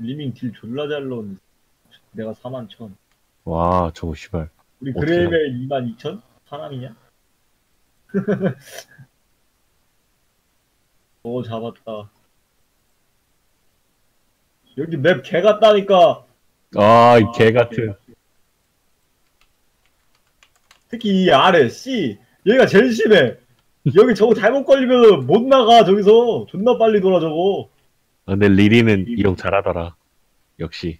리밍 딜 졸라 잘 넣은. 내가 41,000. 와, 저거 씨발. 우리 어떻게 그레이벨 22,000? 사람이냐? 오, 잡았다. 여기 맵 개 같다니까. 아, 이 개 같은. 특히 이 아래 C 여기가 제일 심해. 여기 저거 잘못 걸리면 못 나가. 저기서 존나 빨리 돌아 저거. 아, 근데 리리는 이용 잘하더라. 역시.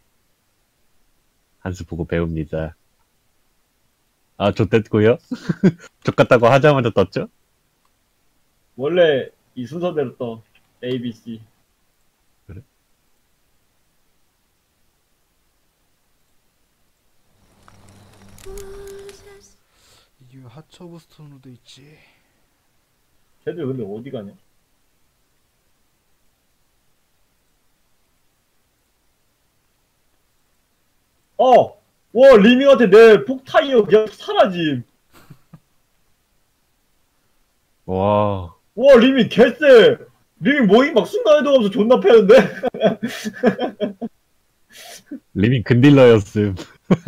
한 수 보고 배웁니다. 아, 좆됐고요? 좆같다고 하자마자 떴죠? 원래 이 순서대로 떠. A, B, C. 그래? 이게 왜 하처브 스톤으로 돼 있지? 쟤들 근데 어디 가냐? 와, 리밍한테 내 폭탄이요. 그냥 사라짐. 와, 와, 리밍 개쎄. 리밍 모임 막 순간이동하면서 존나 패는데? 리밍 근딜러였음.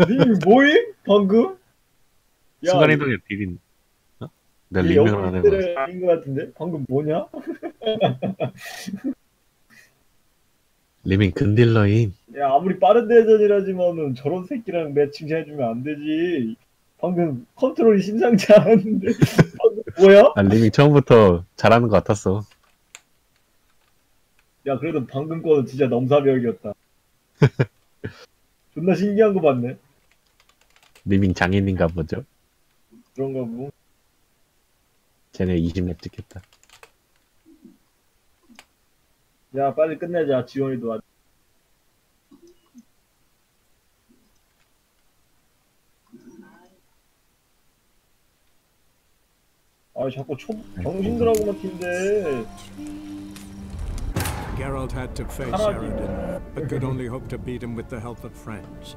리밍 모임? 방금? 야, 순간이동의 딜인. 어? 내가 이 리밍을 안 해봐. 영웅들은 아닌 것 같은데? 방금 뭐냐? 리밍 근딜러임. 야, 아무리 빠른 대전이라지만은 저런 새끼랑 매칭 해주면 안 되지. 방금 컨트롤이 심상치 않았는데. 방금 뭐야? 아, 리밍 처음부터 잘하는 것 같았어. 야, 그래도 방금 거는 진짜 넘사벽이었다. 존나 신기한 거 봤네. 리밍 장인인가 보죠? 그런가 보고. 쟤네 20렙 찍겠다. 야, 빨리 끝내자. 지원이도 와. 아, 자꾸 정신들하고만 튄데. Geralt had to face Aradin, but could only hope to beat him with the help of friends.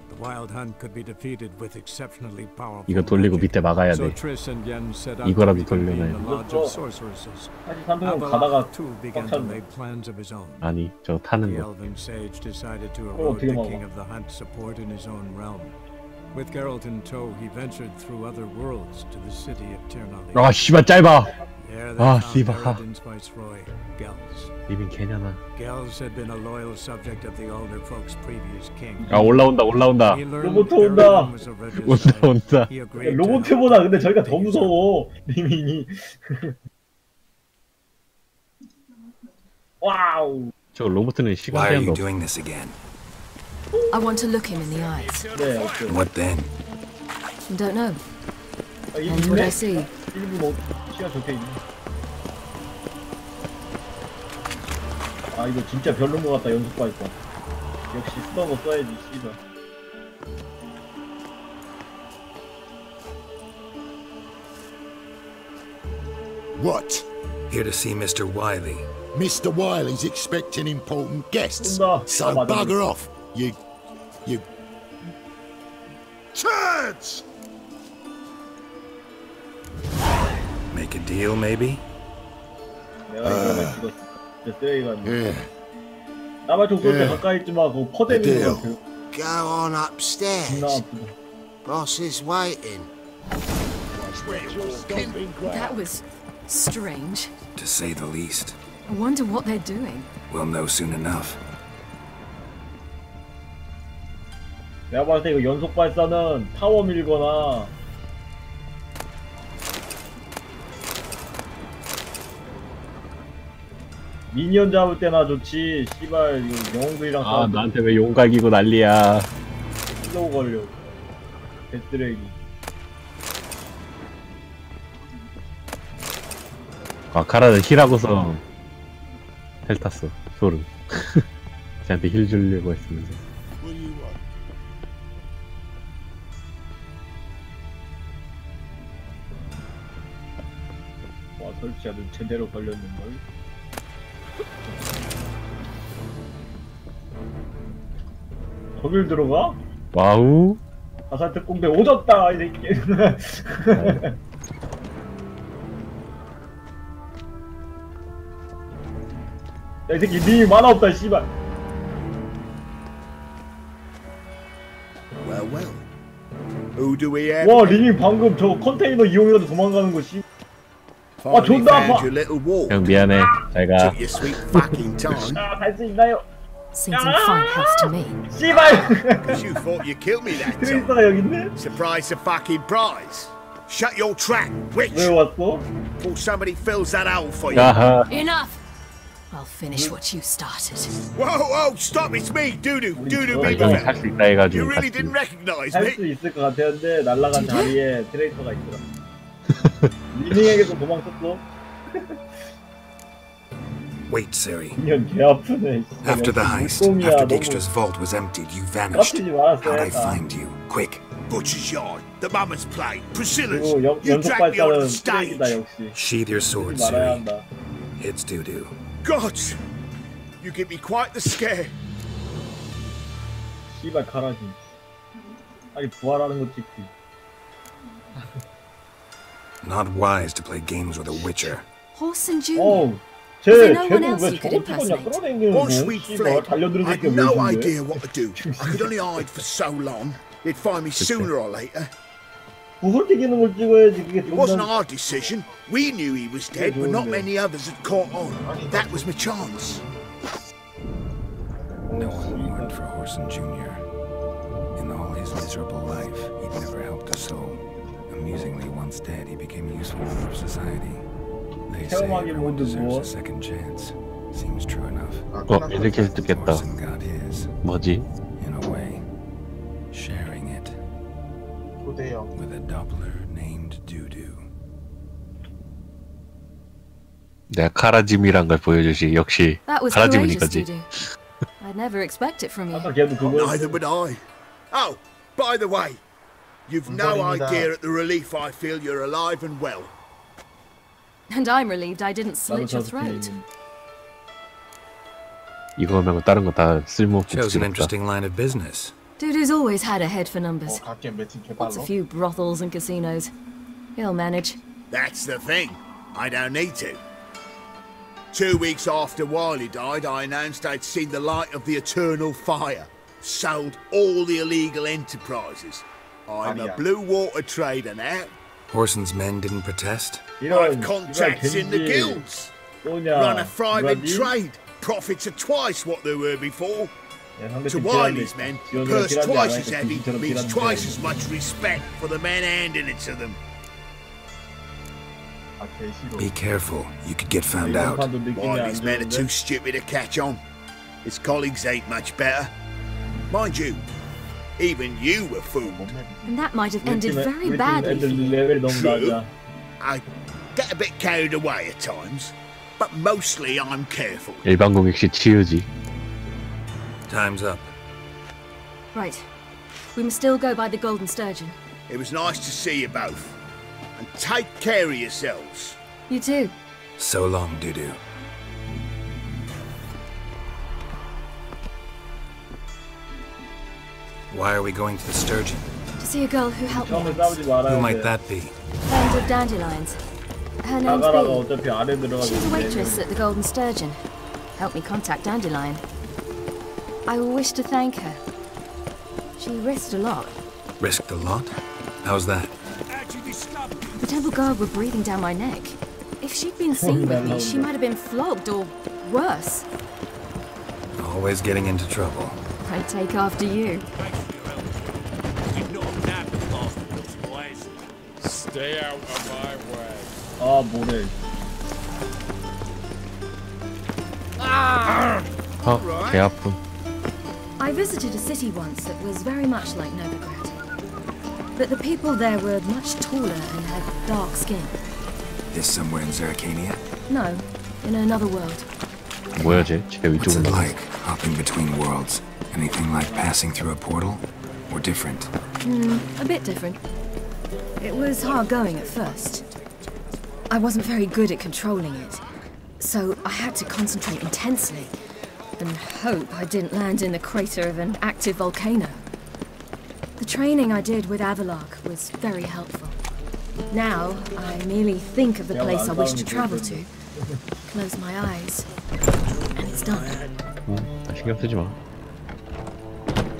The Wild Hunt could be defeated with exceptionally powerful 이거 돌리고 magic. 밑에 막아야 So 돼. Triss and Yen set out to 이거라도 reconvene 돌려놔야 the 돼. Lodge of Sorceresses. 사실 300원 Avalok 가다가 too began 꽉 to 찼네. make plans of his own. 아니, 저 타는 The 거. elven sage decided to Oh, erode the 어떻게 king 막아? of the hunt support in his own realm. With Geralt in tow, he ventured through other worlds to the city of Tirnali. 아, 씨발, 짧아! There they 아, found 씨발. Aradin's viceroy, Gels. 리밍 개냐나. Gels had been a loyal subject of the older folk's previous king. 아, 올라온다, 올라온다. He learned 로봇 that 온다. Aradin was already his 온다, friend. 온다. He agreed to 로봇보다 근데 저희가 더 무서워. 리밍이. 와우. 저 로봇은 시간 Why are 제한도 you 없어. doing this again? I want to look him in the eyes. 네, 오케이. What then? Don't know. 아, And what 있네? I see. 1분 시간 적혀 있네. 아, 이거 진짜 별론 것 같다. 연습할 거. 역시 쓰던 거 써야지, 씨발. What? Here to see Mr. Wiley. Mr. Wiley's expecting important guests. 온다. So 아, 맞아. bugger off, you turds! Make a deal, maybe? 내가 이거만 찍었어. 진짜 쓰레기 같네. Yeah. 나발총 쏠때 예. 가까이 있지 마. 그거 퍼대는 어때요? 거 같아. Go on 존나 upstairs. 아프다. Boss is waiting. That was strange. To say the least. I wonder what they're doing. We'll know soon enough. 내가 봤을 때 이거 연속 발사는 타워 밀거나 미니언 잡을 때나 좋지. 씨발 이거 영웅들이랑 아, 싸우면 나한테 왜 용각이고 난리야. 슬로우 걸려. 개쓰레기. 아, 카라는 힐하고서 헬 탔어. 소름. 쟤한테 힐 주려고 했으면서. What do you want? 와, 설치 아주 제대로 걸렸는걸. 거길 들어가? 와우. 가살 특공대 오졌다 이 새끼. 야, 이 새끼 니 만화 없다 씨발. do we have? 와 리밍 방금 저 컨테이너 이용해서 도망가는 거 씨. Finally 존나 found 아파. your little wall. 형 미안해. 잘가. Took your sweet fucking time. 갈 수 있나요? Seems in fine health to me. 씨발. Cause you thought you killed me that time. 트레이서가 여기 있네? Surprise the fucking prize. Shut your trap, witch. 왜 왔어? Before somebody fills that hole for you. 아하. Enough! I'll finish what you started. Whoa, whoa, stop, it's me, Doodoo, Doodoo 아, Big 이거 Fat. 할수 있다 해가지고 You really 같이. didn't recognize 할 me? 수 있을 것 같았는데 날아간 자리에 트레이서가 있더라. 리밍에게서 도망쳤어? Wait, Siri. 인연 개 아프네. After the heist, after Dijkstra's vault was emptied, you vanished. 깝치지 말았어야 How'd I 했다. find you? Quick. Butcher's Yard, the Mama's Plate, Priscilla's. 그리고 You 연속 dragged me onto the 발사는 stage. 트레이다 역시. Sheathe your sword, 그러지 말아야 Siri. 한다. It's doo-doo. Gods, you give me quite the scare. 씨발 가라지. 아니 부활하는 거 찍기. Not wise to play games with a witcher. Horse and Junior. 어우, Is there 쟤 no one 쟤도 else 왜 you could 저걸 찍었냐? impersonate? 끌어당기는 거. Once we'd 씨발 fled, 달려드는 I had 새끼가 왜 no 죽는데? idea what to do. I could only hide for so long. They'd find me sooner or later. 구슬 튀기는 걸 찍어야지 그게 It wasn't 존나. our decision. We knew he was dead, but not many others had caught on. That was my chance. No one mourned for Horson Jr. In all his miserable life, he'd never helped a soul. Amusingly, once dead, he became a useful member of society. They say everyone deserves a second chance. Seems true enough. 이렇게 해서 듣겠다. Horson got his, 뭐지? in a way, sharing it with a Doppler named Doo-Doo. 내가 카라짐이란 걸 보여주시. 역시 That was courageous 카라짐이니까지. to do. I'd never expect it from you. 아까 걔도 그거. Neither would I. Oh, by the way, you've no idea at the relief I feel you're alive and well. And I'm relieved I didn't 나도 slit your 저렇게 throat. 이거 말고 다른 거 다 쓸모없고 Chose an 지겹다. interesting line of business. Dudu's always had a head for numbers. Wants a few brothels and casinos. He'll manage. That's the thing. I don't need to. 2 weeks after Wiley died, I announced I'd seen the light of the eternal fire. Sold all the illegal enterprises. I'm a blue water trader now. Horson's men didn't protest? I've contacts in the guilds. Run a thriving trade. Profits are twice what they were before. To Wiley's men, the purse twice as heavy means twice as much respect for the men handing it to them. Be careful, you could get found out. Wiley's men are too stupid to catch on. His colleagues ain't much better. Mind you, even you were fooled. And that might have ended very badly for you. 레벨이 너무 True. 낮아. I get a bit carried away at times, but mostly I'm careful. 일반 공격 시 치유지. Time's up. Right. We must still go by the Golden Sturgeon. It was nice to see you both. And take care of yourselves. You too. So long, Doo-Doo. Why are we going to the Sturgeon? To see a girl who helped me. 처음에 싸우지 말아야 Who 돼. might that be? Friend of Dandelions. Her name's 나가라가 Bee. 어차피 아래 들어가서 She's a waitress at the Golden Sturgeon. Helped me contact Dandelion. I wish to thank her. She risked a lot. Risked a lot? How's that? The temple guard were breathing down my neck. If she'd been seen with me, she might have been flogged or worse. Always getting into trouble. I'd take after you. Stay out of my way. 아 뭐래. 개 아픔. I visited a city once that was very much like Novigrad. But the people there were much taller and had dark skin. This somewhere in Zeracania? No, in another world. 뭐야 쟤? 쟤 What's 위쪽으로. it like, hopping between worlds? Anything like passing through a portal? Or different? A bit different. It was hard going at first. I wasn't very good at controlling it, so I had to concentrate intensely and hope I didn't land in the crater of an active volcano. The training I did with Avalark was very helpful. Now, I merely think of the place I wish to travel to, close my eyes, and it's done. 신경 쓰지 마.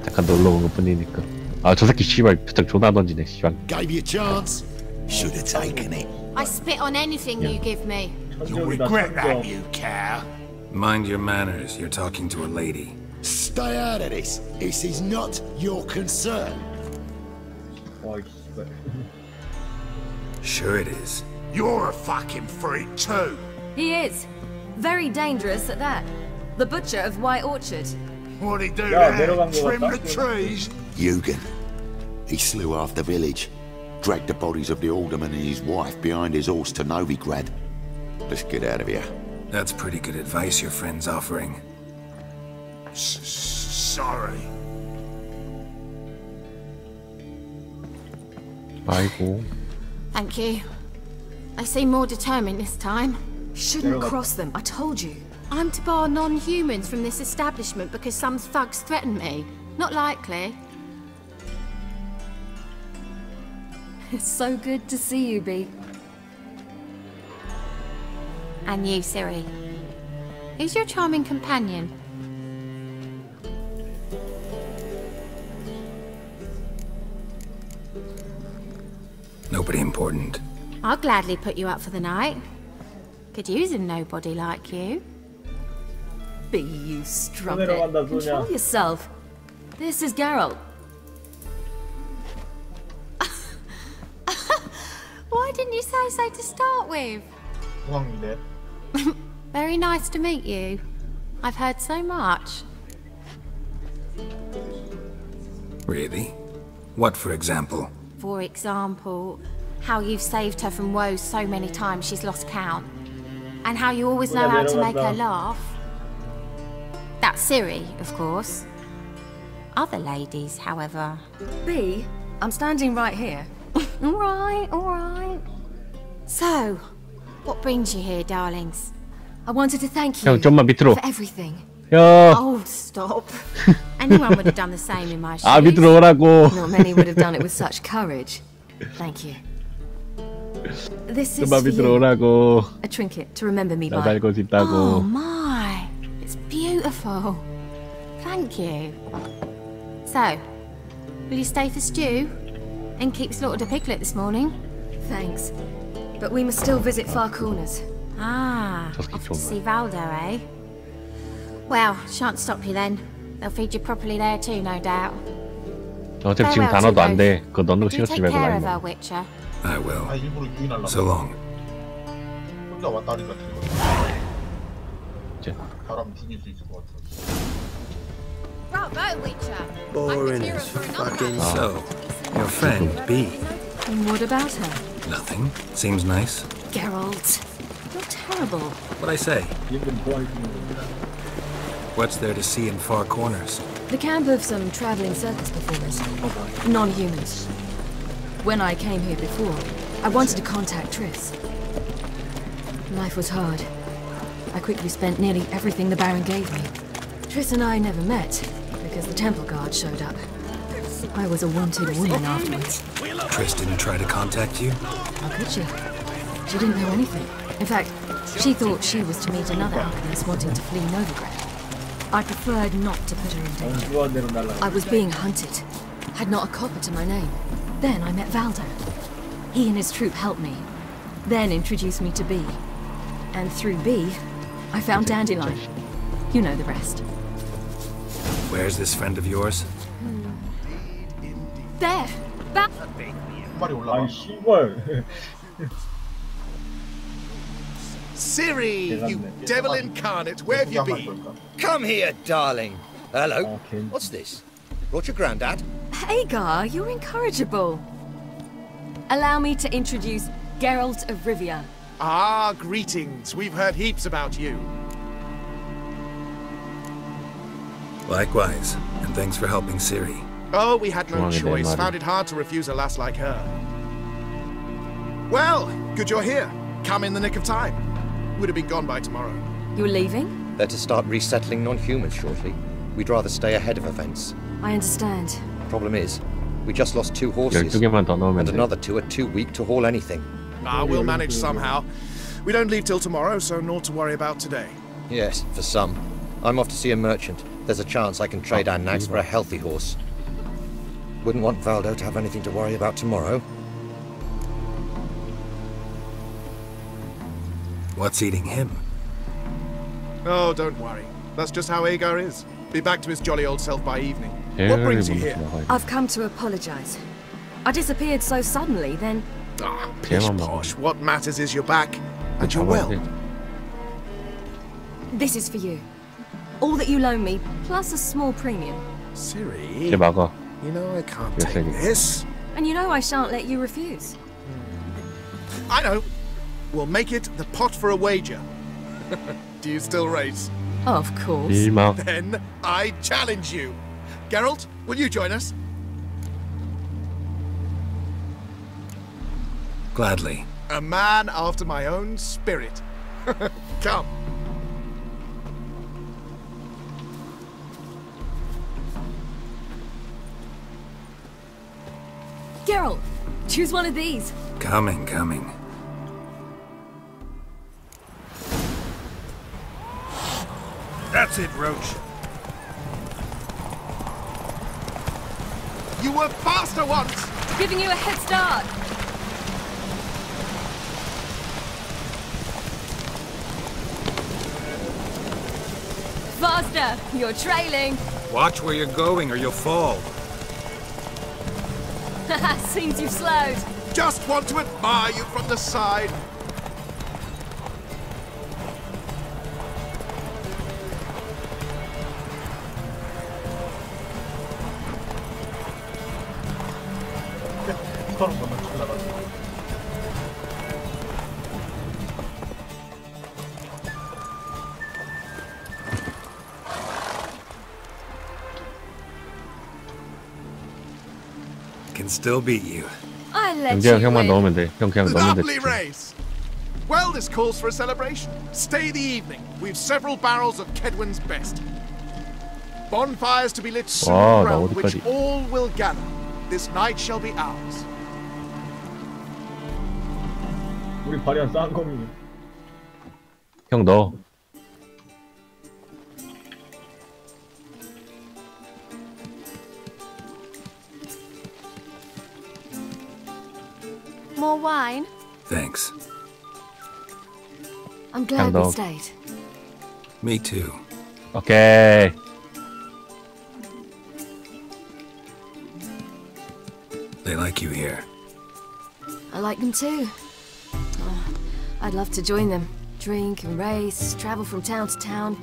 잠깐 놀러 온 것뿐이니까. 아, 저 새끼 씨발 표정 존나 던지네. 씨발. Gave you a chance. Should have taken it. I spit on anything you give me. You'll regret that, you cow. Mind your manners. You're talking to a lady. Stay out of this. This is not your concern. 와, 씨발. Sure it is. You're a fucking freak too. He is. Very dangerous at that. The butcher of White Orchard. What'd he do 야, there? 내려간 거 Trim 같다. the trees? Eugen. He slew half the village. Dragged the bodies of the alderman and his wife behind his horse to Novigrad. Let's get out of here. That's pretty good advice your friend's offering. Sorry. 아이고. Thank you. I seem more determined this time. Shouldn't cross them, I told you. I'm to bar non-humans from this establishment because some thugs threaten me. Not likely. It's so good to see you, B. And you, Siri. Who's your charming companion? Nobody important. I'll gladly put you up for the night. Could use a nobody like you. B, you strumpet. 내려간다, Control 소냐. yourself. This is Geralt. Why didn't you say so to start with? Very nice to meet you. I've heard so much. Really? What, for example? For example, how you've saved her from woes so many times she's lost count. And how you always know how to make her laugh. That's Siri, of course. Other ladies, however. B, I'm standing right here. Alright, alright. So, what brings you here, darlings? I wanted to thank you 형 좀만 밑으로. for everything. 야. Oh, stop. Anyone would have done the same in my shoes. 아, 밑으로 오라고. Not many would have done it with such courage. Thank you. This is 좀만 for 밑으로 you. 오라고. A trinket to remember me 나 by. 달고 싶다고. Oh my, it's beautiful. Thank you. So, will you stay for stew? And keep slaughtered a piglet this morning? Thanks. But we must still visit Far Corners. Ah, Just keep off to going. see Valdo, eh? Well, shan't stop you then. They'll feed you properly there too, no doubt. 어차피 지금 다 넣어도 안 돼. 그거 넣는 거 Do 신경 take 쓰지 말고 care 많이 of her, 먹어. Witcher. I will. 일부러 유인하려고. So long. 혼자 왔다 하니까 되거든. 이제. 사람 죽일 수 있을 것 같아. Bravo, Witcher. Boring as fucking. So, your friend, B. And what about her? Nothing. Seems nice. Geralt. You're terrible. What'd I say? 얘는 좋아해주는 거구나. What's there to see in Far Corners? The camp of some traveling circus performers. Non-humans. When I came here before, I wanted to contact Triss. Life was hard. I quickly spent nearly everything the Baron gave me. Triss and I never met, because the temple guard showed up. I was a wanted woman afterwards. Triss didn't try to contact you? How could she? She didn't know anything. In fact, she thought she was to meet another alchemist wanting to flee Novigrad. I preferred not to put her in danger. 좋아하는 대로 날라. I was being hunted. Had not a copper to my name. Then I met Valdo. He and his troop helped me. Then introduced me to B. And through B, I found Dandelion. You know the rest. Where's this friend of yours? There! 한 마리 올라가. 아이 씨발. Siri, you 대단네. devil incarnate, where have you been? Come here, darling. Hello. Okay. What's this? Brought your granddad? Hagar, you're incorrigible. Allow me to introduce Geralt of Rivia. Ah, greetings. We've heard heaps about you. Likewise, and thanks for helping Siri. Oh, we had no Wrong again, choice. Marty. Found it hard to refuse a lass like her. Well, good you're here. Come in the nick of time. Would have been gone by tomorrow. You're leaving? They're to start resettling non-humans shortly. We'd rather stay ahead of events. I understand. Problem is, we just lost 2 horses. 12개만 더 넣으면 And 돼. another 2 are too weak to haul anything. Ah, we'll manage somehow. We don't leave till tomorrow, so naught to worry about today. Yes, for some. I'm off to see a merchant. There's a chance I can trade our nags for a healthy horse. Wouldn't want Valdo to have anything to worry about tomorrow. What's eating him? Oh, don't worry. That's just how Agar is. Be back to his jolly old self by evening. What brings you here? I've come to apologize. I disappeared so suddenly, then... Ah, pish posh. What matters is you're back. And you're well. This is for you. All that you loan me, plus a small premium. Siri, 걔 막아. you know I can't take this. And you know I shan't let you refuse. I know. We'll make it the pot for a wager. Do you still race? Of course. 일막. Then I challenge you. Geralt, will you join us? Gladly. A man after my own spirit. Come. Geralt, choose one of these. Coming. That's it, Roach. You were faster once! Giving you a head start. Faster! You're trailing. Watch where you're going or you'll fall. Seems you've slowed. Just want to admire you from the side. Can still beat you. I let 그냥 you 형만 win. 넣으면 돼. 형 그냥 넣으면 Lovely 돼. race. Well, this calls for a celebration. Stay the evening. We've several barrels of Kedwen's best. Bonfires to be lit soon 와, 나 around which 어디까지? all will gather. This night shall be ours. 우리 발이한 쌍검이. 형 넣어. More wine? Thanks. I'm glad we dog. stayed. Me too. 오케이. They like you here. I like them too. Oh, I'd love to join them. Drink and race, travel from town to town.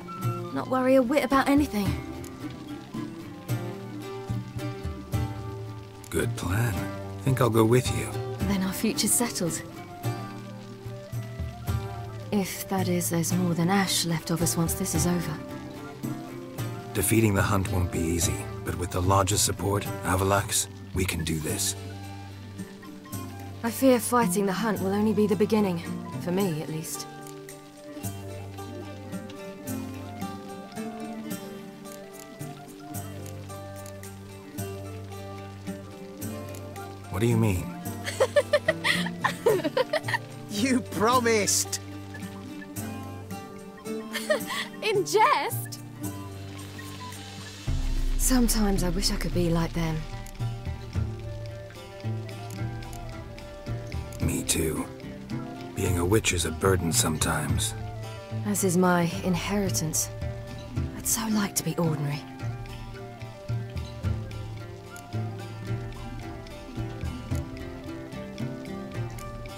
Not worry a whit about anything. Good plan. Think I'll go with you. Then our future's settled. If, that is, there's more than ash left of us once this is over. Defeating the hunt won't be easy, but with the Lodge's support, Avalax, we can do this. I fear fighting the hunt will only be the beginning. For me, at least. What do you mean? You promised. In jest? Sometimes I wish I could be like them. Me too. Being a witch is a burden sometimes. As is my inheritance. I'd so like to be ordinary.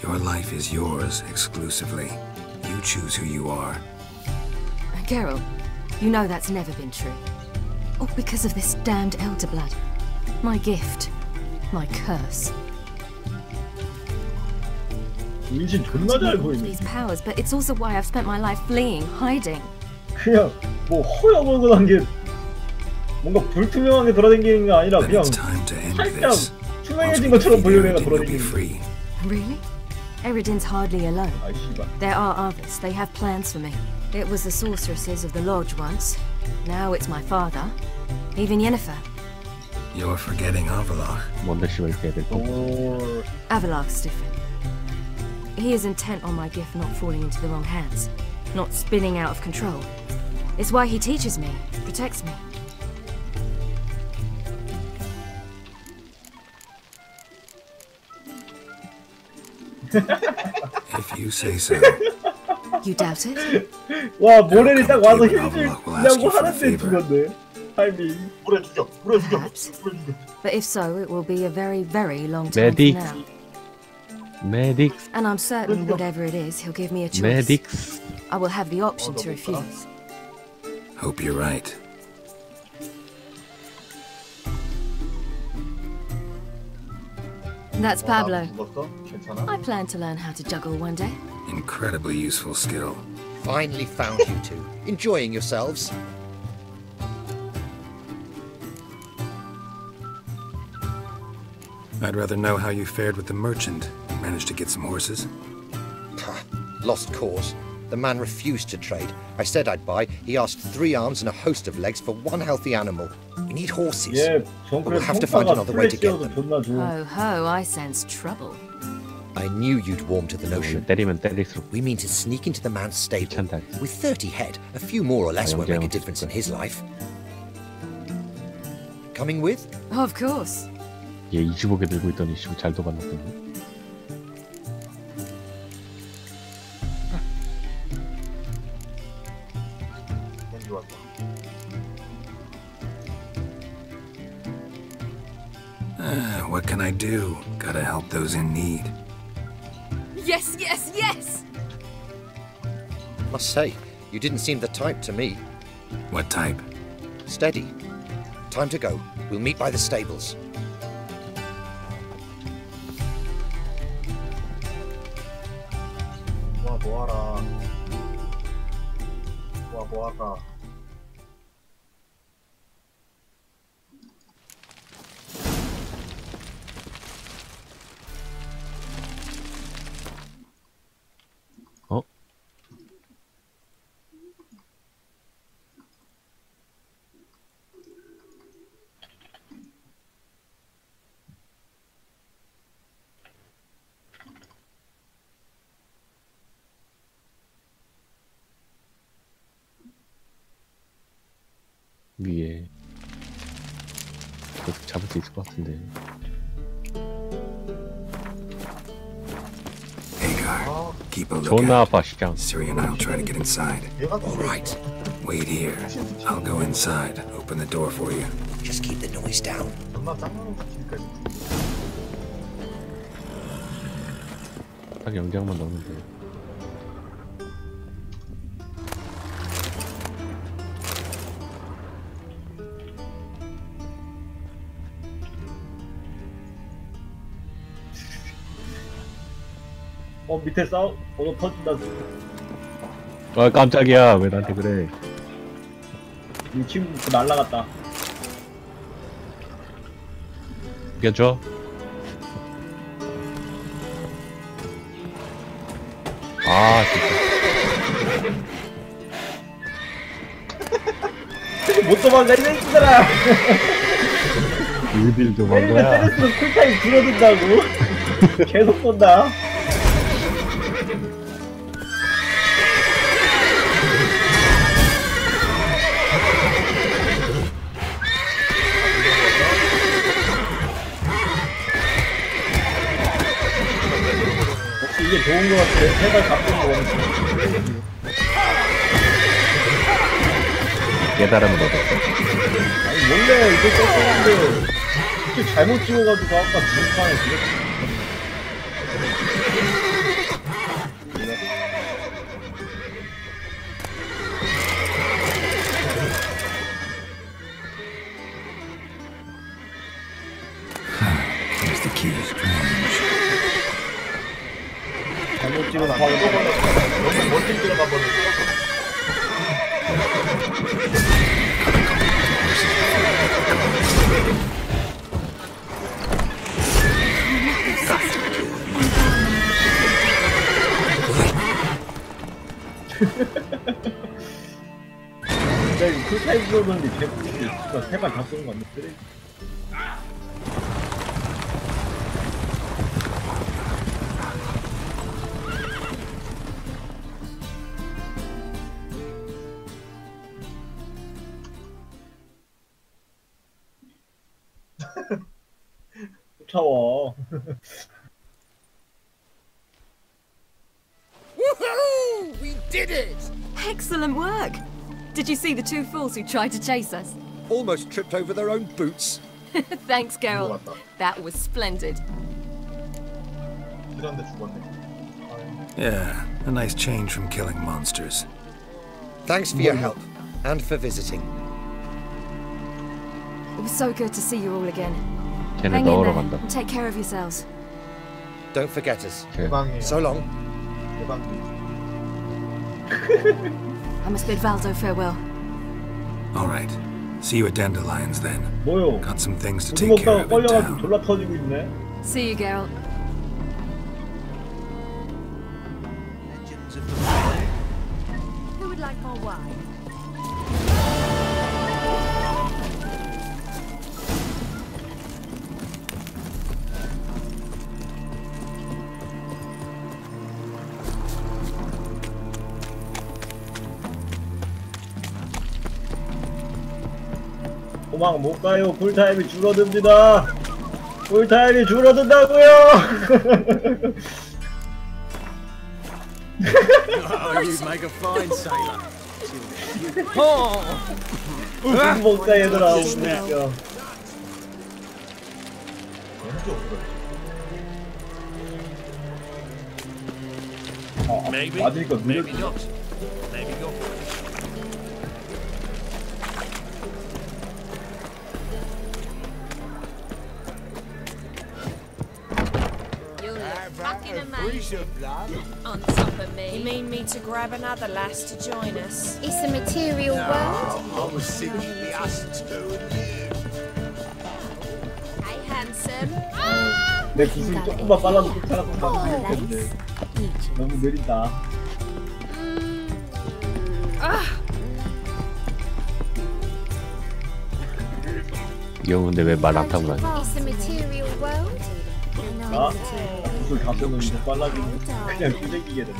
Your life is yours exclusively. You choose who you are. Geralt, you know that's never been true. All because of this damned elder blood. My gift. My curse. 인신 존나 잘 All 보이네. these powers, but it's also why I've spent my life fleeing, hiding. 그냥 뭐 허여멀건한 게 뭔가 불투명하게 돌아다니는 게 아니라 Then 그냥 it's time to end 살짝 this. Once 투명해진 we 것처럼 defeat 보이는 애가 Eridan, you'll be 돌아다니는 게. free. Really? Eridin's hardly alone. 아이 씨발. There are others. They have plans for me. It was the sorceresses of the lodge once. Now it's my father. Even Yennefer. You're forgetting Avalach. 뭔데 씨발 이렇게 해야 될 거. 오. Avalach's different. He is intent on my gift not falling into the wrong hands. Not spinning out of control. It's why he teaches me, protects me. If you say so. You doubt it? 와 모렐이 딱 와서 힐 주려고 하는데 죽었네. 타이밍. 물에 죽여. 물에 죽여. 물에 Perhaps. 죽여. But if so, it will be a very, very long time from Medic. now. 메딕. And I'm certain whatever it is, he'll give me a choice. 메딕. I will have the option to refuse. Hope you're right. That's Pablo. 죽었어? 괜찮아? I plan to learn how to juggle one day. Incredibly useful skill. Finally found you two. Enjoying yourselves? I'd rather know how you fared with the merchant. Managed to get some horses? Pah, lost cause. The man refused to trade. I said I'd buy. He asked 3 arms and a host of legs for one healthy animal. We need horses. 예, But we'll 정크레 have to find 평가가 another way to get 플래시여서 them. 존나 좋은. Ho ho, I sense trouble. I knew you'd warm to the notion. 때리면 때릴수록 We mean to sneak into the man's stable. 괜찮다. With 30 head, a few more or less won't make a 영재형 difference in his life. Coming with? Of course. 얘 25개 들고 있더니 씨발 잘도 만났더니. 겐지 왔어. What can I do? Gotta help those in need. Yes, yes, yes! Must say, you didn't seem the type to me. What type? Steady. Time to go. We'll meet by the stables. 와 뭐하라. 와 뭐하라. 어? 위에 어떻게 잡을 수 있을 것 같은데. Hagar, keep a 존나 lookout. 아파 시장. Siri and I'll try to get inside. 얘가 All right. Wait here. I'll go inside. Open the door for you. Just keep the noise down. 존나 짱나는 길까지. 딱 영장만 넣으면 돼. 밑에 싸우, 너 터진다. 아 깜짝이야. 왜 나한테 그래? 이 친구 날라갔다. 이겨줘. 아 진짜. 못 도망가 이 새끼들아. 일빌 때리면 도망가. 때릴수록 쿨타임 줄어든다고. 계속 쏜다. 혹시 이게 좋은 거 같아. 세발 바꾼 거 같아. 깨달음을 얻었어. 아니 원래 이게 떴었는데 이게 잘못 찍어가지고 아까 중간에 그랬어. Here's the key. 잘못 찍어서 바로 너무 멀리 들어가 버렸어. 근데 이거 쿨타임 쏘는데 개뿔이 진짜 세발 다 쏘는 거 같네. 쓰레기. 쫓아와. did it! Excellent work. Did you see the two fools who tried to chase us? Almost tripped over their own boots. Thanks, Geralt. That was splendid. 이런데 죽었네. Yeah, a nice change from killing monsters. Thanks for your help, and for visiting. It was so good to see you all again. 쟤네 Hang in 넣으러 there 간다. and take care of yourselves. Don't forget us. 대방이에요. So long. 대방이. I must bid Valdo farewell. All right. See you at Dandelions then. 뭐요? Got some things to 고기 take care 먹다가 of in 걸려가지고 town. 졸라 터지고 있네. See you, Geralt. Who would like more wine? 도망 못 가요. 쿨타임이 줄어듭니다. 쿨타임이 줄어든다고요. Oh, you make a fine sailor. 무슨 못 가 얘들아. 웃겨. Maybe. 맞으니까 Maybe 느렸어. not. Maybe go for it. Fucking amazing. On top of me. You mean me to grab another lass to join us? It's a material world. I was thinking the us two and you. Hey, handsome. 내 구슬 조금만 빨라도 쫓아갔으면 난 죽을 텐데. 너무 느린다. 이 형 근데 왜 말 안 타고 다녀? It's a material world. 아? 구슬 가서는 더 빨라지고 그냥 끄적이게 되네.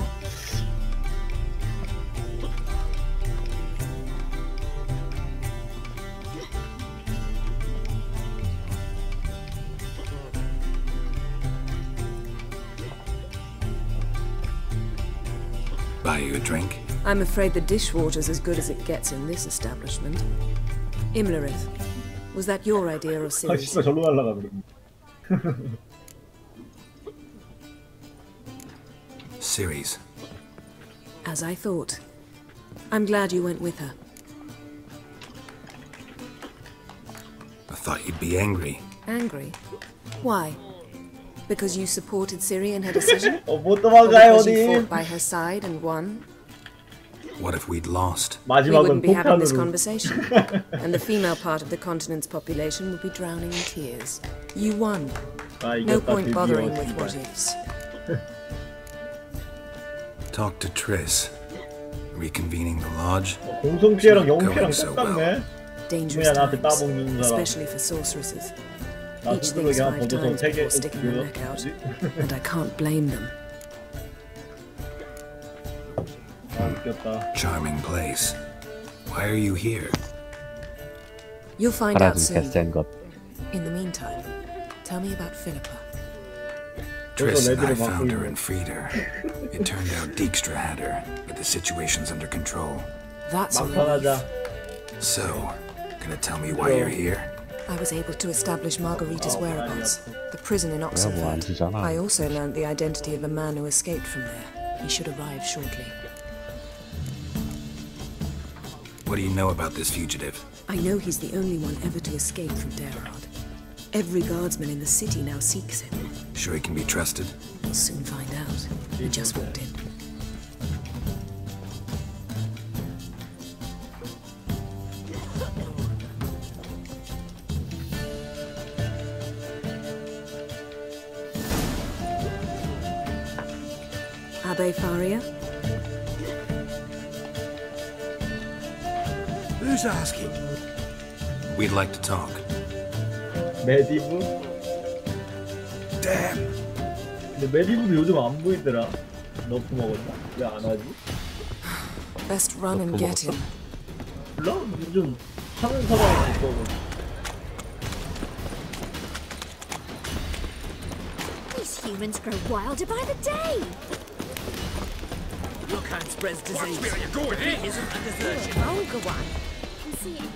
Buy you a drink? I'm afraid the dishwater's as good as it gets in this establishment. Imlerith, was that your idea or 아 Ciri's? 씨발 절로 날라가네. Ciri's. As I thought. I'm glad you went with her. I thought you'd be angry. Angry? Why? Because you supported Ciri in her decision? 못 Or 도망가요 because you 님. fought by her side and won? What if we'd lost? We 마지막은 wouldn't be having this 폭탄으로. conversation. And the female part of the continent's population would be drowning in tears. You won. 아 No 이겼다 point bothering 드디어. with what ifs. Talk to Triss. Reconvening the lodge. 공성 피해랑 영웅 Going 피해랑 so 똑같네. Dangerous 뭐야 나한테 times, 따먹는 사람. especially for sorceresses. 나 Each thinks 스스로에게 한 5 번도 더 times 세게 before sticking their neck out, and I can't blame them. 아 웃겼다. Charming place. Why are you here? You'll find out 가라진 soon. 개센 것. In the meantime, tell me about Philippa. Triss and I 레드를 found 맡고 her and freed her. It turned out Dijkstra had her, but the situation's under control. That's a 막판하자. relief. So, gonna tell me why you're here? I was able to establish Margarita's whereabouts, the prison in 뭐 Oxenford. 아니잖아. I also learned the identity of a man who escaped from there. He should arrive shortly. What do you know about this fugitive? I know he's the only one ever to escape from Derard. Every guardsman in the city now seeks him. Sure he can be trusted? We'll soon find out. He just walked in. Abbe Faria? Who's asking? We'd like to talk. 메디브? Damn. 근데 메디브도 요즘 안 보이더라. 너프 먹었나? 왜 안 하지? Best run and get him. 몰라? 요즘 하는 사람이 있어. These humans grow wilder by the day. Cocaine spreads disease. Where are you going, eh? Isn't a desertion. Longer one. Can see it.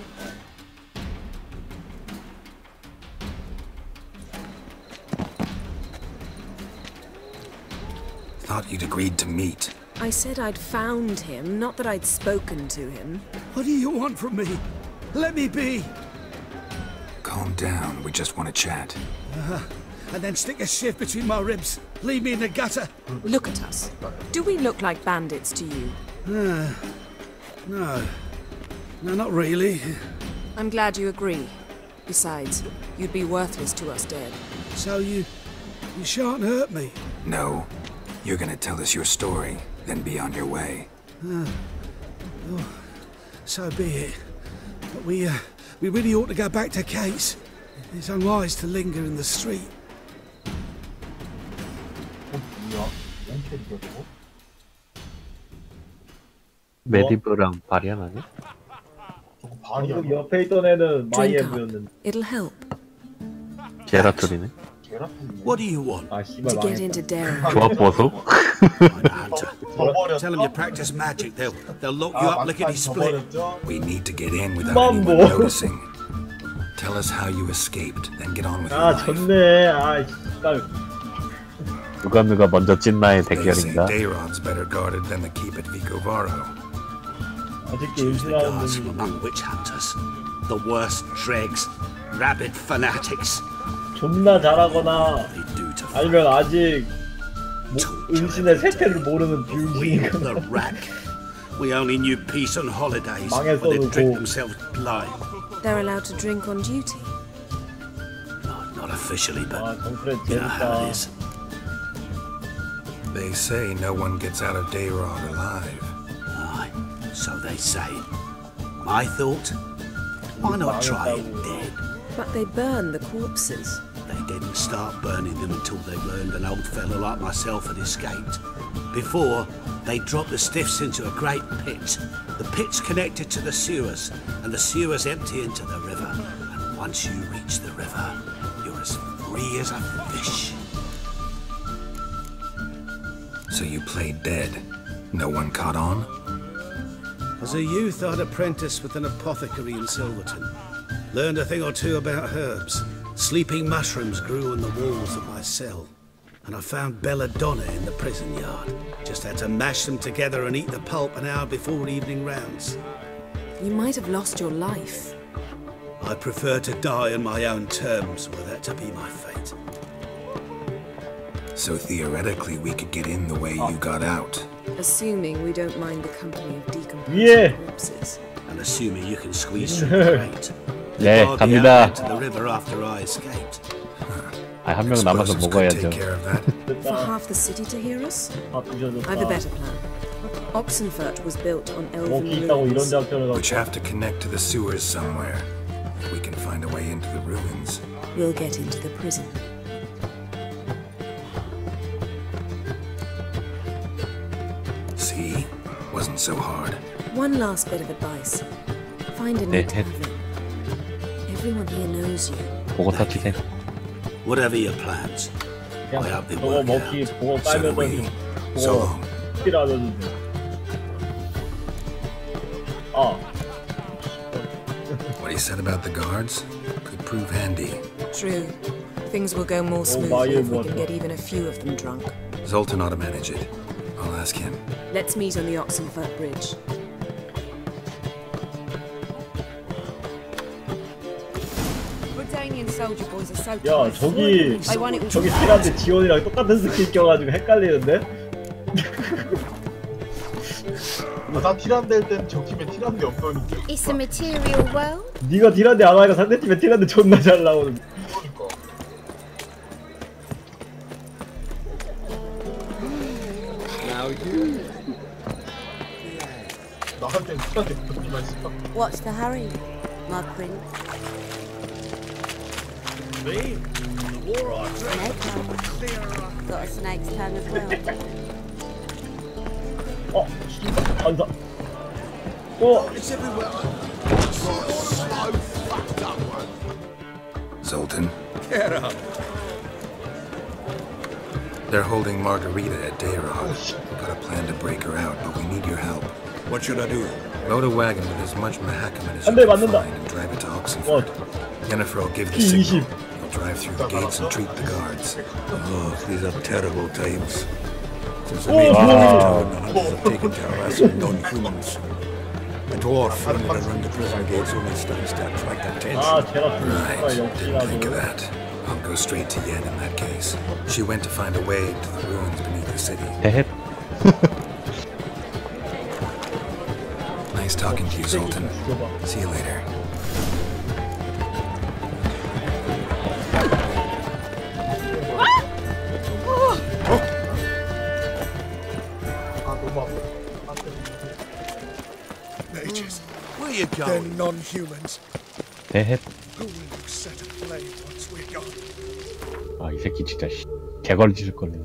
Thought you'd agreed to meet. I said I'd found him, not that I'd spoken to him. What do you want from me? Let me be. Calm down, we just want to chat. And then stick a shiv between my ribs. Leave me in the gutter. Look at us. Do we look like bandits to you? No. No, not really. I'm glad you agree. Besides, you'd be worthless to us dead. So you shan't hurt me. No. You're gonna tell us your story, then be on your way. So be it. But we really ought to go back to Kate's. It's unwise to linger in the street. 메디브랑 바리안 아니야? 방금 옆에 있던 애는 마이애브였는데. It'll help. 제라툴이네. What do you want? 아 씨발 To get 망했다. into Derry. 조합 보소. Tell them you practice magic. They'll lock you up lickety split. We need to get in without Mambo. anyone noticing. Tell us how you escaped, then get on with your 아 life. 좋네. 아 씨발. 누가 먼저 찐나의 They say 대결인가? Dayron's better guarded than the keep at Vicovaro. 아직도 Choose the 의심하는 guards from 놈이 among witch hunters. The worst dregs. Rabid fanatics. 존나 잘하거나 They do to 아니면 아직 은신의 세태를 모르는 we 병신이거나. the rack. We only knew peace on holidays 망했어도 when they drink 고. themselves blind. They're allowed to drink on duty. Not officially, but 아 정크레 you know how 재밌다. it is. They say no one gets out of Dayrod alive. Aye, so they say. My thought? Why not try it dead? But they burn the corpses. They didn't start burning them until they learned an old fellow like myself had escaped. Before, they dropped the stiffs into a great pit. The pit's connected to the sewers, and the sewers empty into the river. And once you reach the river, you're as free as a fish. So you played dead. No one caught on? As a youth, I'd apprenticed with an apothecary in Silverton. Learned a thing or two about herbs. Sleeping mushrooms grew on the walls of my cell. And I found belladonna in the prison yard. Just had to mash them together and eat the pulp an hour before evening rounds. You might have lost your life. I prefer to die on my own terms, were that to be my fate. So theoretically we could get in the way you got out. Assuming we don't mind the company of decomposing corpses. And assuming you can squeeze through the crate. 네, I'll be 갑니다. out into the river after I escaped. 아, 한 명 남아서 Explosives could 먹어야죠. take care of that. For half the city to hear us? 다 부셔졌다. I've a better plan. Oxenfurt was built on elven 먹기 있다고 이런 ruins. 작전을 Which 갖고. have to connect to the sewers somewhere. If we can find a way into the ruins. We'll get into the prison. See? Wasn't so hard. One last bit of advice. Find a 네, new tavern. Everyone here knows you. 보고 터치세요. Whatever your plans, I hope they 저거 work 먹기 out. 보고 So do we. 빨면서 So 보고 long. 필요하던데. 아 What he said about the guards could prove handy. True. Things will go more my smoothly if we water. can get even a few of them drunk. Zoltan ought to manage it. I'll ask him. Let's meet on the Oxenfurt Bridge. Bredanian soldier boys are so 야 저기 They want it all 저기 티란데 지원이랑 똑같은 스킨 껴가지고 헷갈리는데? 나 티란델 땐 저 팀에 티란데 없더니 It's a material world. 네가 티란데 안 하니까 상대팀에 티란데 존나 잘 나오는. 그러니까 나한텐 티란데 붙기만 했어. What's the hurry, my prince? Me? The war I Snake tongue. Got a snake's tongue as well. 어, 안다. 어, It's everywhere. Zoltan, Get up. They're holding Margarita at Dayrog. Got a plan to break her out, but we need your help. What should I do? Load a wagon with as much Mahakaman as 안 you 돼, can 맞는다. find and drive it to Oxenford. Yennefer will give the signal. You'll drive through the gates and treat the guards. Oh, these are terrible times. Since the Oh, main wow. town, the hunters have taken to harassing non-humans. A dwarf running around the prison gates only stands to attract attention. 아, 제라툴 Right, 씨발 didn't think of 역시나도. that. I'll go straight to Yen in that case. She went to find a way to the ruins beneath the city. 헤헷. Nice talking to you, Zoltan. See you later. Mages, where you going? They're non-humans. 헤헷. Who will you set aflame once we're gone? 아, 이 새끼 진짜 씨. 개걸지를 거네.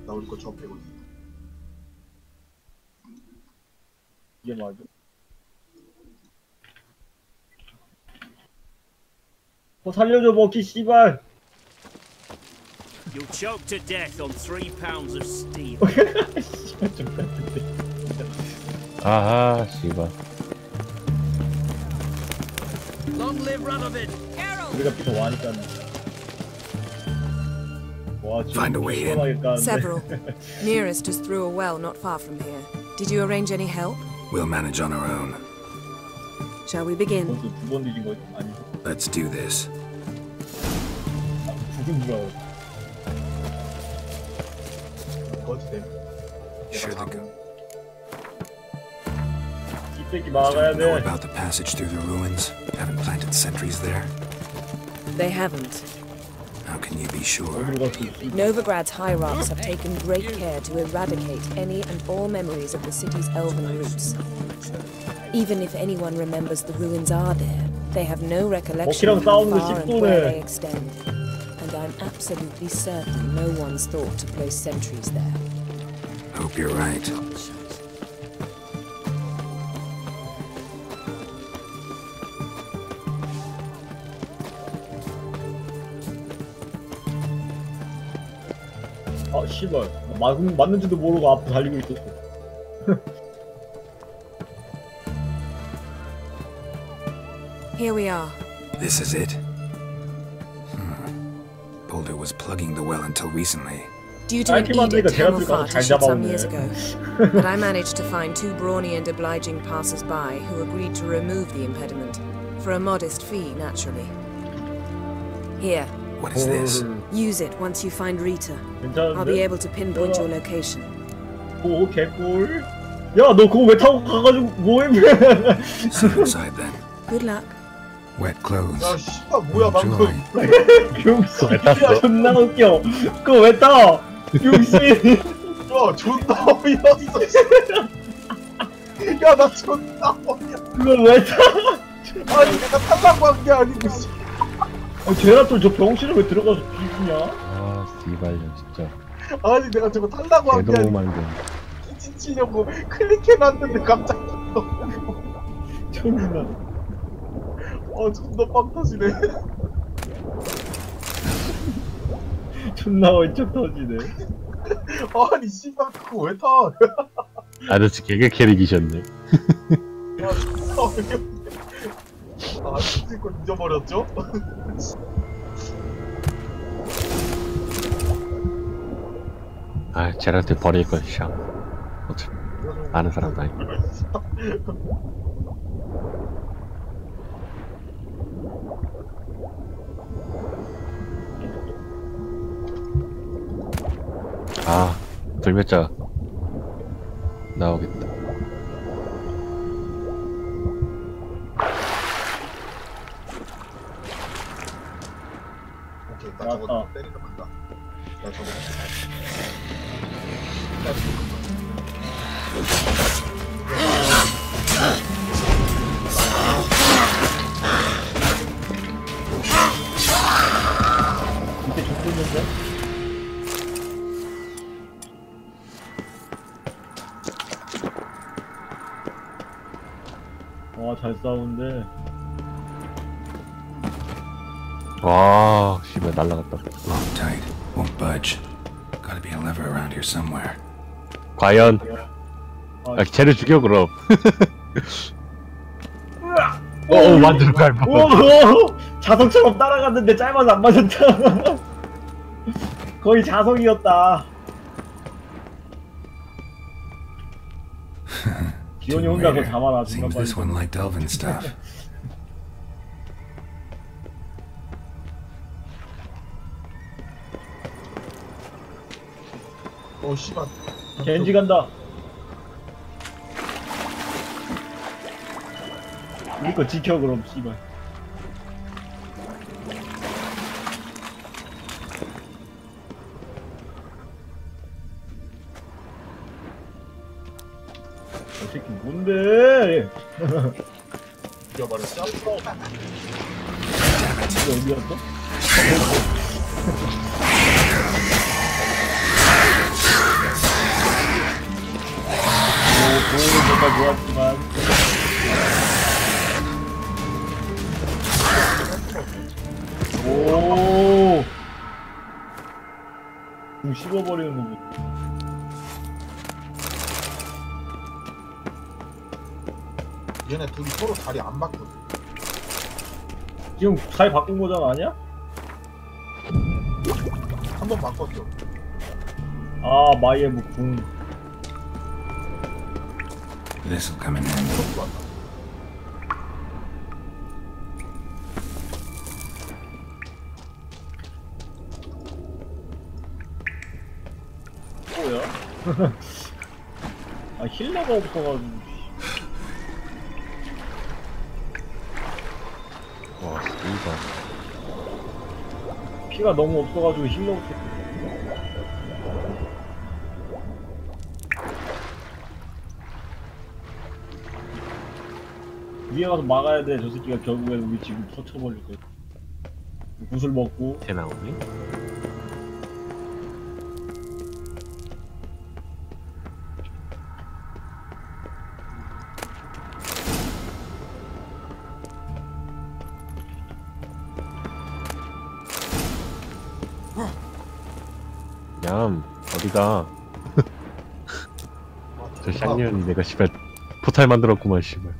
나 우리 거 처음 빼고 있어. 이게 맞아. 살려줘 먹기 씨발. You'll choke to death on 3 pounds of steel. 씨발 좀 같은데. 아하, 씨발. Long live Radovid! 우리가 피 더 많이 깠네. 와, Find a way in. 시원하게 까는데. Several. Nearest is through a well not far from here. Did you arrange any help? We'll manage on our own. Shall we begin? 두번 뒤진 거 아니? Let's do this. 죽은 줄 알았어. 거지 돼. Sure the 이 새끼 막아야 know 돼. about the passage through the ruins? Haven't planted sentries there? They haven't. How can you be sure? Novigrad's hierarchs have taken great care to eradicate any and all memories of the city's elven roots. Even if anyone remembers the ruins are there, they have no recollection of how far and where they extend. And I'm absolutely certain no one's thought to place sentries there. Hope you're right. 아 씨발 맞는지도 모르고 앞으로 달리고 있었어. Here we are. This is it. Boulder was plugging the well until recently. Due to an edict Hamilfart issued some years ago, but I managed to find 2 brawny and obliging passers-by who agreed to remove the impediment, for a modest fee, naturally. Here. What is this? Use it once you find Rita. 괜찮은데? I'll be able to pinpoint your location. 오 개꿀. 야 너 그거 왜 타고 가가지고 뭐해? See you inside then. Good luck. Wet clothes. 야 씨발 뭐야 방금. 병신. 야 존나 웃겨. 그거 왜 타? 병신. 야 존나 어이없어. 야 나 존나 어이없어. 그걸 왜 타? 아니 내가 탈라고 한 게 아니고 씨. 제라톨 저 병실에 왜 들어가서 비비냐? 아, 씨발년 진짜. 아니 내가 저거 탈라고 한 게 아니고 개도만근. 찢치려고 클릭해놨는데 갑자기 존나. 존나 빵 터지네. 존나 왼쪽 터지네. 아니 씨발 그거 왜 타? 아저씨 개그 캐릭이셨네. 야 존나 어이없네. 아 찢을 걸 잊어버렸죠? 아, 제라한테 버릴 걸, 샹. 어차피 아는 사람도 아니고. 아, 돌멸자 나오겠다. 오케이 나 저거 때리러 간다. 나 저거 이때 죽겠는데? 잘 싸우는데. 와, 씨발 날라갔다. Lock tight. Won't budge. Gotta be a lever around here somewhere. 과연 쟤를 죽여 그럼. 완전 밟아. 자석처럼 따라갔는데 짧아서 안 맞았다. 거의 자석이었다. 기온이 혼자 그거 잡아라. Seems this one liked elven stuff. 씨발. 겐지 간다. 우리 거 지켜 그럼 씨발. 이 새끼 뭔데? 죽여버렸어? 이게 어디였어? 도움은 정말 좋았지만 오 씹어버리는 거고. 얘네 둘이 서로 자리 안 바꾸고. 지금 자리 바꾼 거잖아 아니야? 한 번 바꿨죠. 아 마이애무 궁. This'll come in handy. 뭐야? 아 힐러가 없어가지고. 와, 이거 피가 너무 없어가지고 힐러 없어. 위에 가서 막아야 돼. 저 새끼가 결국엔 우리 지금 터쳐버릴 거야. 구슬 먹고. 쟤 나오니? 얌 어디가? 저 샹년이 내가 씨발 포탈 만들었구만 씨발.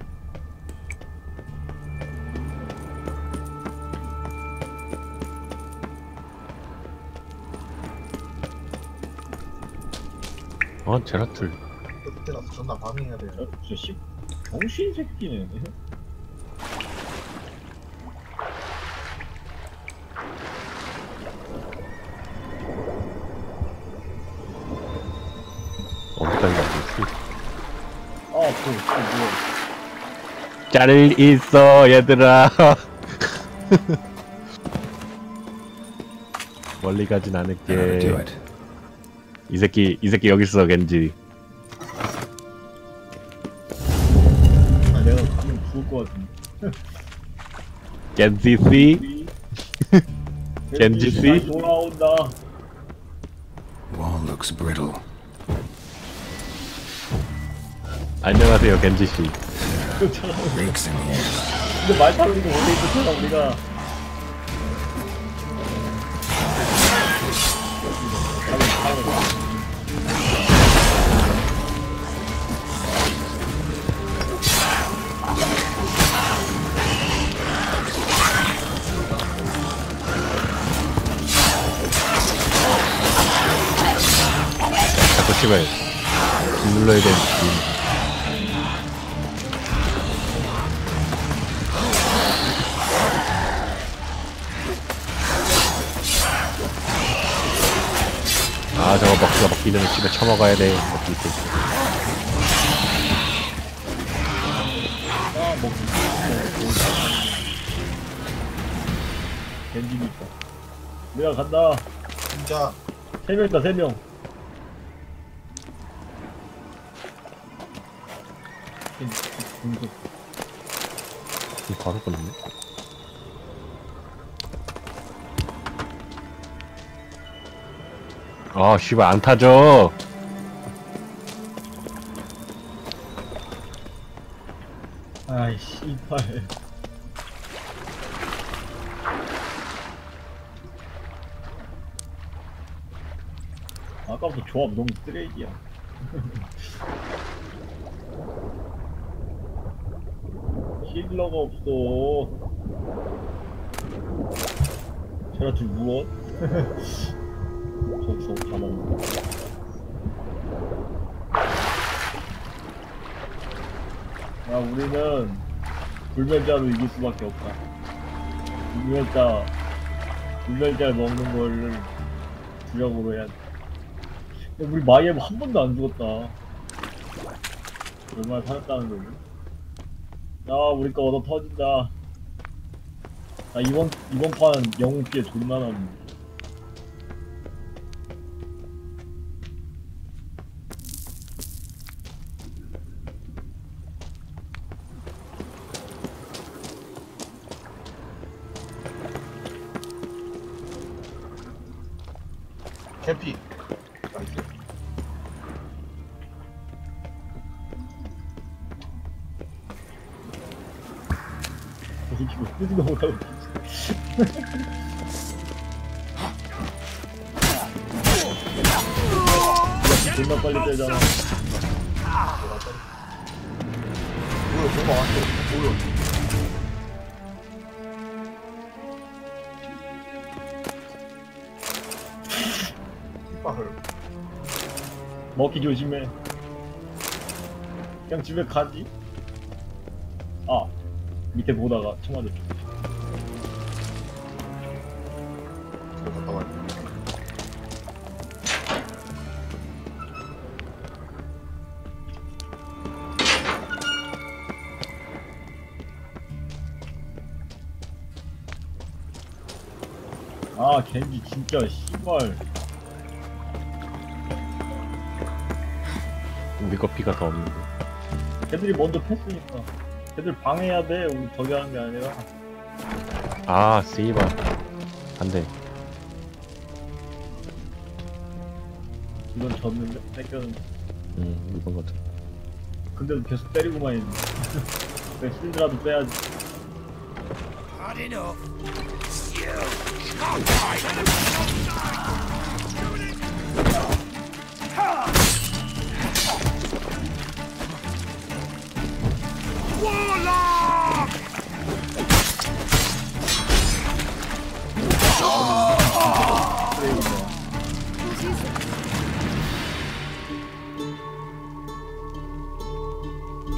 제라툴. 그때 나서 존나 방해해야 돼. 저 씨 병신 새끼네. 어디까지 가지? 뭐야? 짤 있어 얘들아. 멀리 가진 않을게. 이 새끼 여기 있어 겐지. 아, 내가 가면 죽을 것 같은데. 겐지 씨. 겐지 씨. 돌아온다. Wall looks brittle. 안녕하세요 겐지 씨. Leaks in here. 근데 말 타는 게 원래 있었잖아 우리가. 자꾸 씨발 눌러야 되는 느낌. 아 저거 먹기 전에 집에 처먹어야 돼. 먹기 있을 때. 아 먹기. 겐지니까. 내가 간다. 진짜. 3명 있다 3명. 바로 끊었네. 아 씨발 안 타죠. 아 아이 씨발. 아까부터 조합 너무 쓰레기야. 힐러가 없어. 제라툴 무엇? 저기서 가만. 야, 우리는 불멸자로 이길 수밖에 없다. 불멸자 먹는 거를 주력으로 해야 돼. 야, 우리 마이엠 한 번도 안 죽었다. 얼마나 살았다는 거지? 야, 우리 거 얻어 터진다. 나 이번 판 영웅 피해 존나 났는데. 캠피. 나이스. 이거 쓰지도 못하고 존나 빨리 빼잖아. 뭐야, 뭐가 왔어. 뭐야. 먹기 조심해. 그냥 집에 가지. 아, 밑에 보다가 총 맞았어. 갔다 와야 돼. 아, 겐지 진짜 씨발. 우리 거 피가 더 없는데. 걔들이 먼저 패스니까. 걔들 방해해야 돼. 우리 저기 하는 게 아니라. 아, 씨발. 안 돼. 이건 졌는데? 뺏겼는데. 이건 같아. 근데도 계속 때리고만 있네. 내 실드라도 빼야지. Hard enough.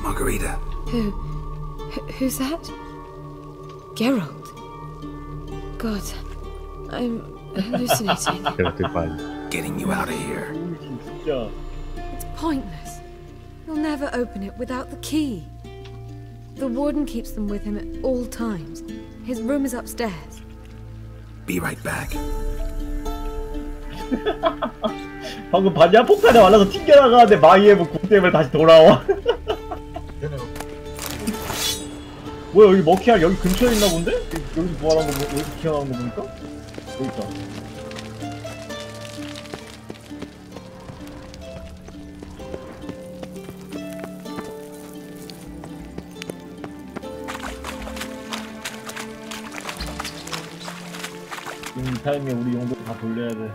Margarita. Who's that? Geralt. God, I'm hallucinating. Getting you out of here. It's pointless. He'll never open it without the key. The warden keeps them with him at all times. His room is upstairs. Be right back. 방금 봤냐? 폭탄에 말라서 튕겨나가는데 마이에브 궁 때문에 다시 돌아와. 뭐야, 여기 머키알 여기 근처에 있나 본데? 여기서 부활한 거, 여기서 튀어나온 거 보니까? 여기 있다. 지금 이 타이밍에 우리 용도 다 돌려야 돼.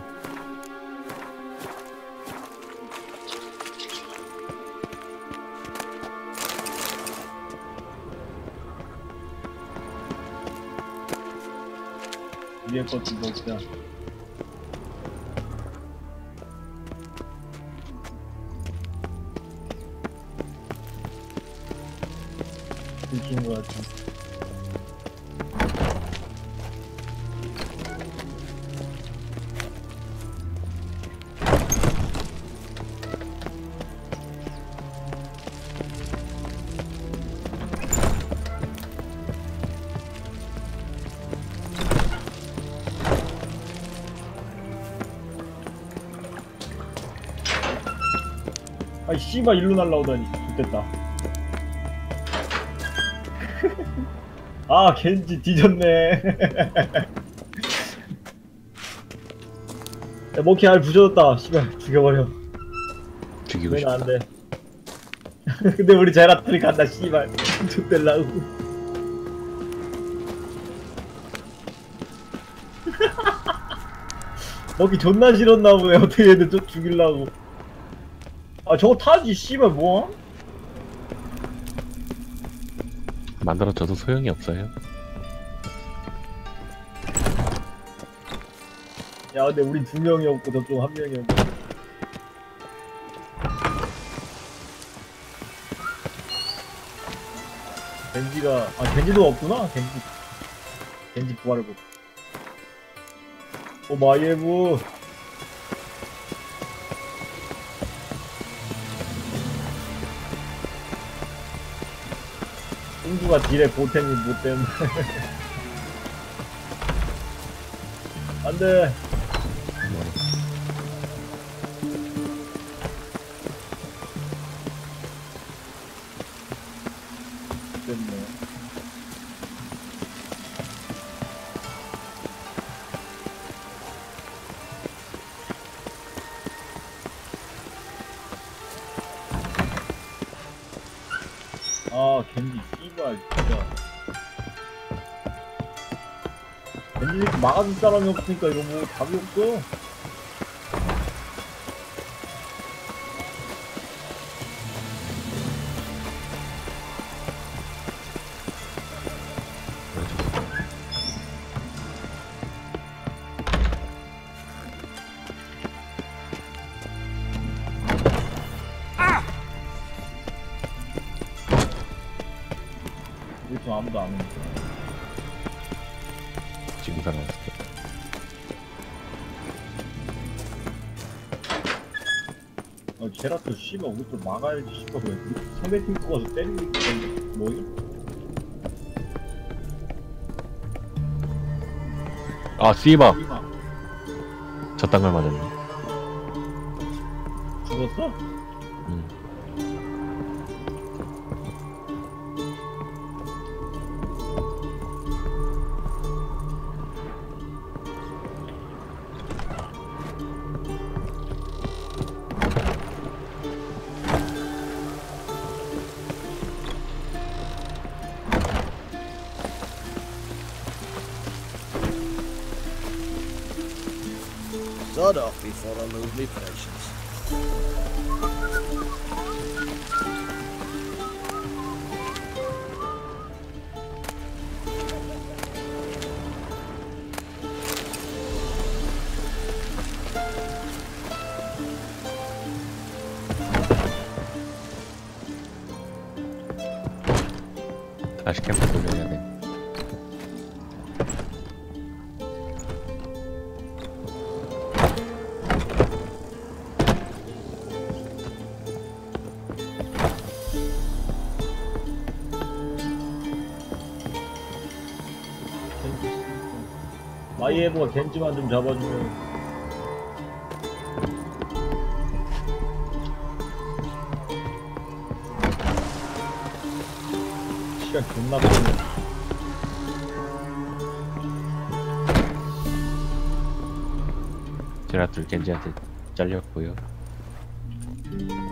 위에 것도 먹자. 들킨 것 같아. 아이 씨발 일로 날라오다니. 좋됐다. 아, 겐지 뒤졌네. 야, 모키 알 부셔졌다. 씨발 죽여버려. 죽이고 싶다. 안돼. 근데 우리 제라툴이 간다 씨발. 족될라고. 먹기 존나 싫었나 보네. 어떻게 얘들 좀 죽일라고. 아 저거 타지 씨발 뭐함? 만들어줘도 소용이 없어요. 야 근데 우리 2명이었고 저쪽 1명이었고. 겐지가 겐지도 없구나. 겐지 부활을 못. 오 마이에브. 홍주가 딜에 보탬이 못되는데. 안돼. 됐네. 아 겐지 씨발 진짜. 겐지 막아줄 사람이 없으니까 이거 뭐 답이 없어. 요즘 아무도 안 오니까. 지금 살아왔을 때. 제라토 씨발 우리 또 막아야지 씨발. 왜 상대팀 거 가서 때리고 있는데 뭐야? 아 씨바. 저딴 걸 맞았네. 죽었어? Sod off before I lose me patience. 다시 캠프 돌려야 돼. 마이에버가 겐지만 좀 잡아주면. 시간 존나 빠르네. 제라툴 겐지한테 잘렸고요.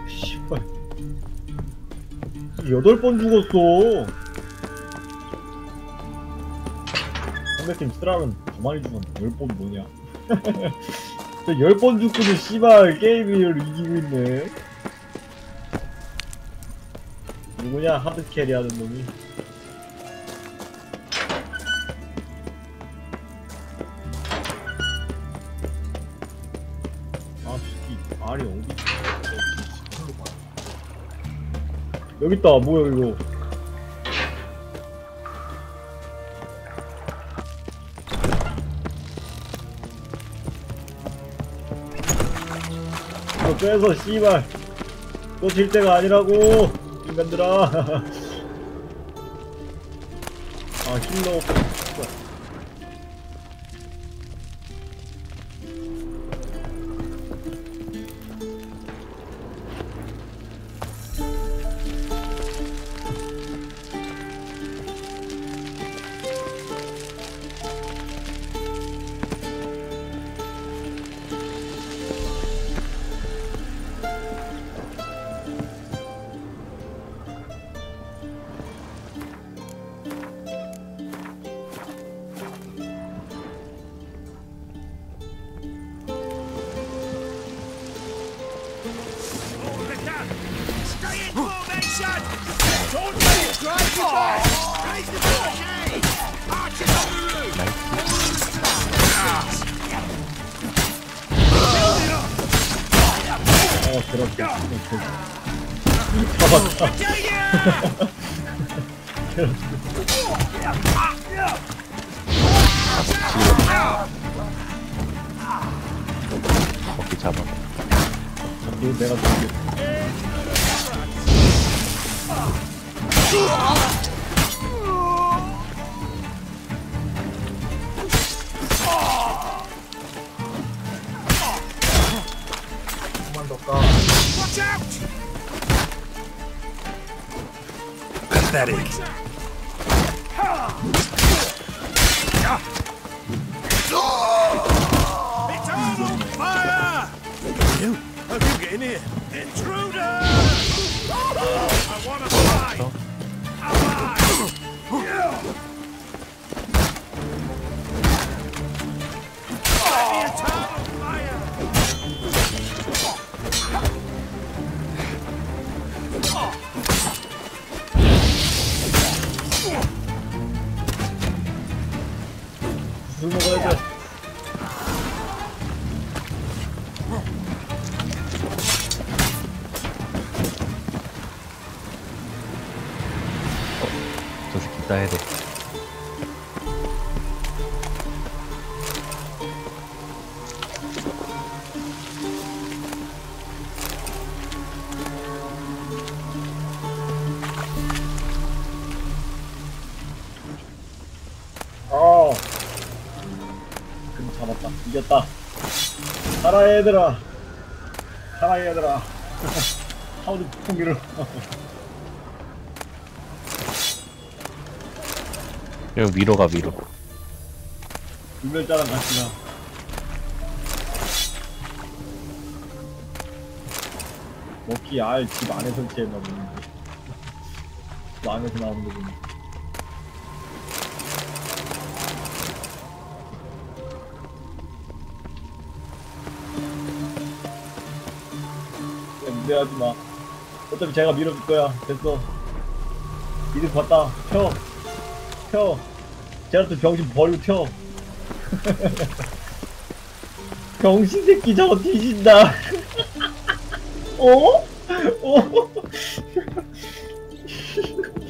씨발 8번 죽었어. 상대팀 쓰라면 더 많이 죽었네. 10번 뭐냐. 10번 죽고도 씨발 게임을 이기고 있네. 누구냐 하드캐리 하는 놈이. 아 이 알이 어디 여깄다. 뭐야 이거. 이거 빼서 씨발 또 질 때가 아니라고 인간들아. 아 힐러 없어. 그렇게. 잡았다. 먹기 잡아. 이거 내가 죽여. 그만 뒀다. Pathetic. It's on fire! You? How do you get in here? Intruder! I want to fight! 술 먹어야 돼. 저 새끼 따야 돼. 잡았다. 이겼다. 가라 얘들아. 가라 얘들아. 하우드 풍기를. 그냥 위로 가 위로. 불멸자랑 같이 가. 먹기 알 집 안에 설치했나 보는데. 집 안에서 나오는 거 보니. 무대하지 마. 어차피 제가 밀어줄 거야. 됐어. 이득 봤다. 켜. 켜. 제라토 병신 버리고 켜. 병신 새끼 저거 뒤진다. 어?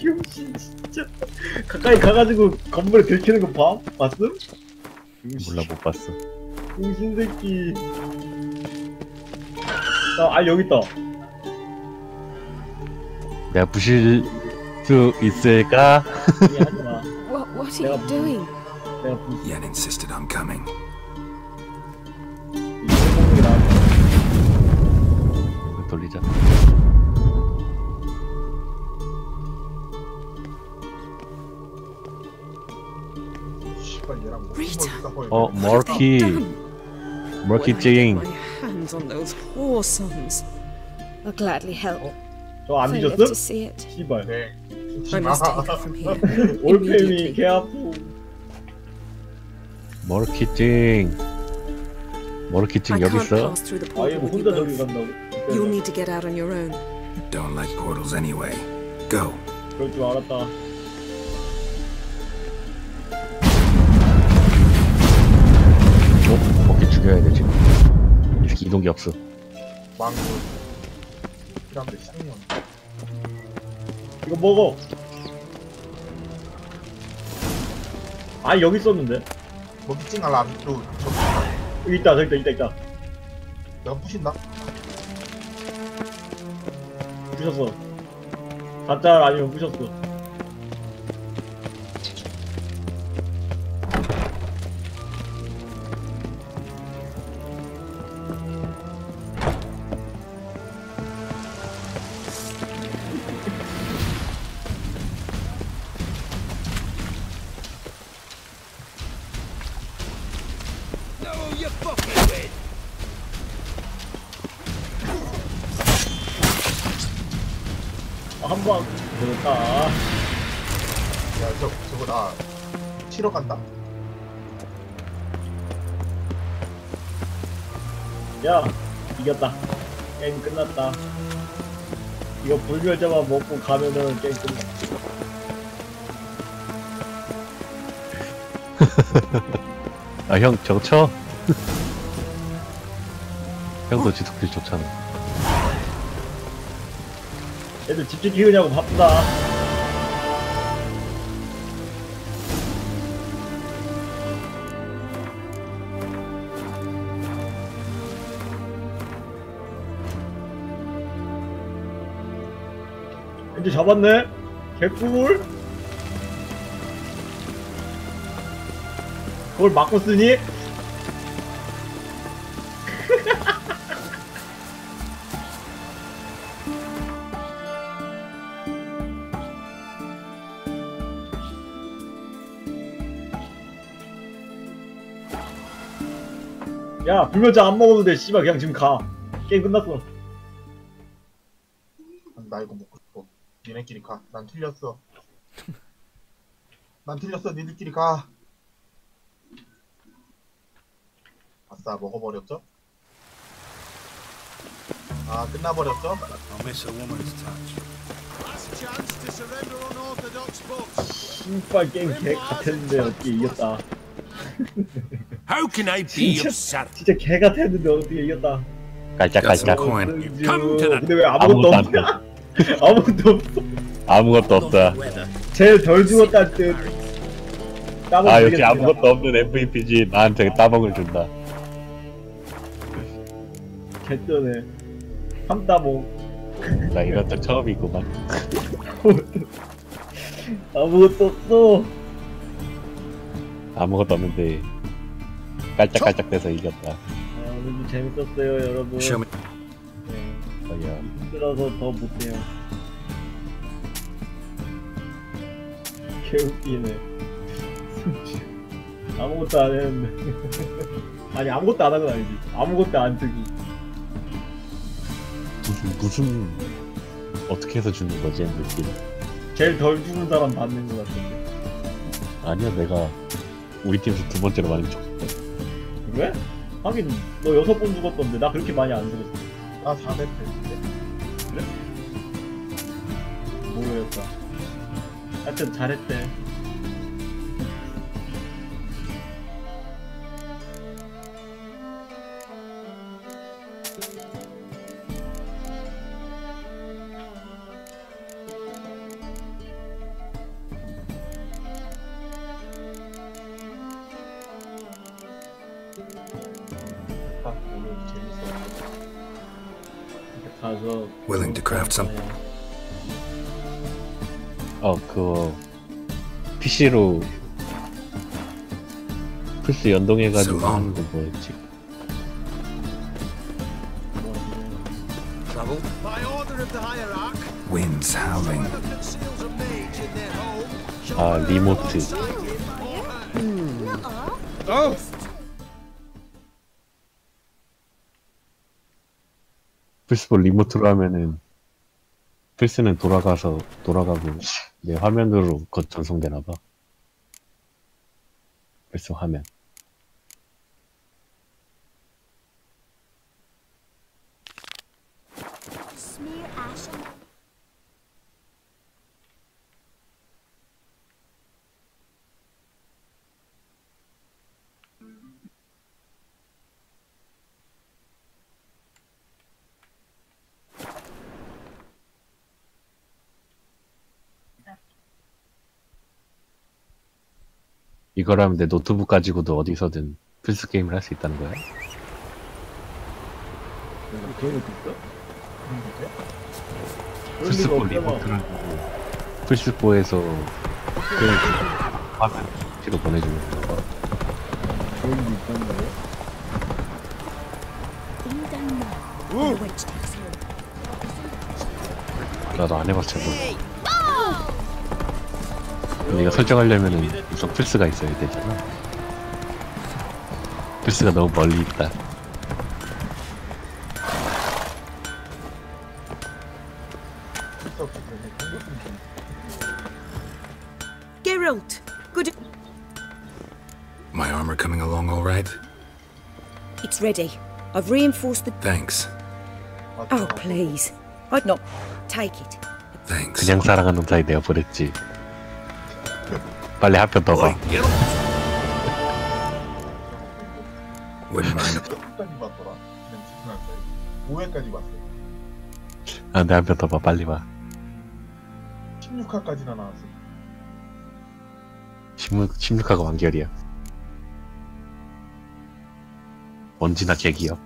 병신 진짜. 가까이 가가지고 건물에 들키는 거 봐? 봤음? 몰라 못 봤어. 병신 새끼. 아 여기 있다. 내가 부실 수 있을까? What are you doing? Yen insisted on coming. 이거 돌리자. 머키 찡. Hands on those poor sons. I'll gladly help. 저 안 I live 뒤졌음? to see it. 씨발. I must take her from here. 올빼미 개 아프. 머키 찡. 머키 찡 I 여기 can't 있어. pass through the 아예 portal with you 혼자 저기 both. 간다고. You'll need to get out on your own. Don't like portals anyway. Go. 그럴 줄 알았다. 머키 죽여야 돼 지금. 이 새끼 이동기 없어. 망고. 사람들 쌍년. 이거 먹어. 아 여기 있었는데. 먹기 찡할 아직도 저기 여기 있다. 저기 있다. 내가 부신다. 부셨어. 4짤 아니면 부셨어. 한번 그렇다. 야 저거 나 치러 간다. 야 이겼다. 게임 끝났다. 이거 불멸자만 먹고 가면은 게임 끝나. 아, 형, 저거 쳐? 형도 지속딜 좋잖아. 애들 집중 키우냐고 바쁘다. 이제 잡았네? 개꿀? 그걸 맞고 쓰니? 야, 불면증 안 먹어도 돼. 씨발, 그냥 지금 가. 게임 끝났어. 나 이거 먹고 싶어. 니네끼리 가. 난 틀렸어. 난 틀렸어. 니들끼리 가. 아싸, 먹어버렸죠? 아, 끝나버렸죠? 신발 게임 개 같았는데 어떻게 이겼다. How can I be of service? 진짜 개 같았는데 어떻게 이겼다. 깔짝깔짝. 근데 왜 아무것도 없냐? 아무것도 없어. 아무것도 없다. 제일 덜 죽었다는 뜻. 아, 역시 아무것도 없는 MVP지. 나한테 따봉을 준다. 개쩌네. 삼따봉. 나 이런 적 처음이구만. 아무것도 없어. 아무것도 없는데 깔짝깔짝 돼서 이겼다. 아, 오늘도 재밌었어요, 여러분. 네. 힘들어서 더 못해요. 개웃기네. 아무것도 안 했는데. 아니, 아무것도 안 한 건 아니지. 아무것도 안 뜨기. 무슨 어떻게 해서 주는 거지, 느낌? 제일 덜 죽은 사람 받는 것 같은데. 아니야, 내가 우리 팀에서 두 번째로 많이 죽었대. 그래? 하긴 너 6번 죽었던데 나 그렇게 많이 안 죽었어. 나 4대 했는데. 그래? 모르겠다. 하여튼 잘했대. 가서 Willing to craft some. 그거 PC로 플스 연동해가지고 하는 거 뭐였지? Winds howling. 아, 리모트. 플스4 리모트로 하면은 플스는 돌아가고 내 화면으로 전송되나봐. 플스 화면. 이거라면 내 노트북 가지고도 어디서든 플스 게임을 할 수 있다는 거야? 그런 것도 있어? 플스4 리모트를 플스4에서 화면 뒤로 보내주는 거. 그런 게 있단 말이야? 나도 안 해봤어. 근데 이거 설정하려면은 우선 플스가 있어야 되잖아. 플스가 너무 멀리 있다. Geralt, good. My armor coming along all right? It's ready. I've reinforced the. Thanks. Oh, please. No, take it. 그냥 사랑하는 사이 내가 버렸지. 빨리 한 편 더 봐. 끝까지 봤더라. 그냥 집중할 거야. 5회까지 봤어. 아, 내 한 편 더 봐. 빨리 봐. 16화까지나 나왔어. 16화가 완결이야. 언제나 개기업.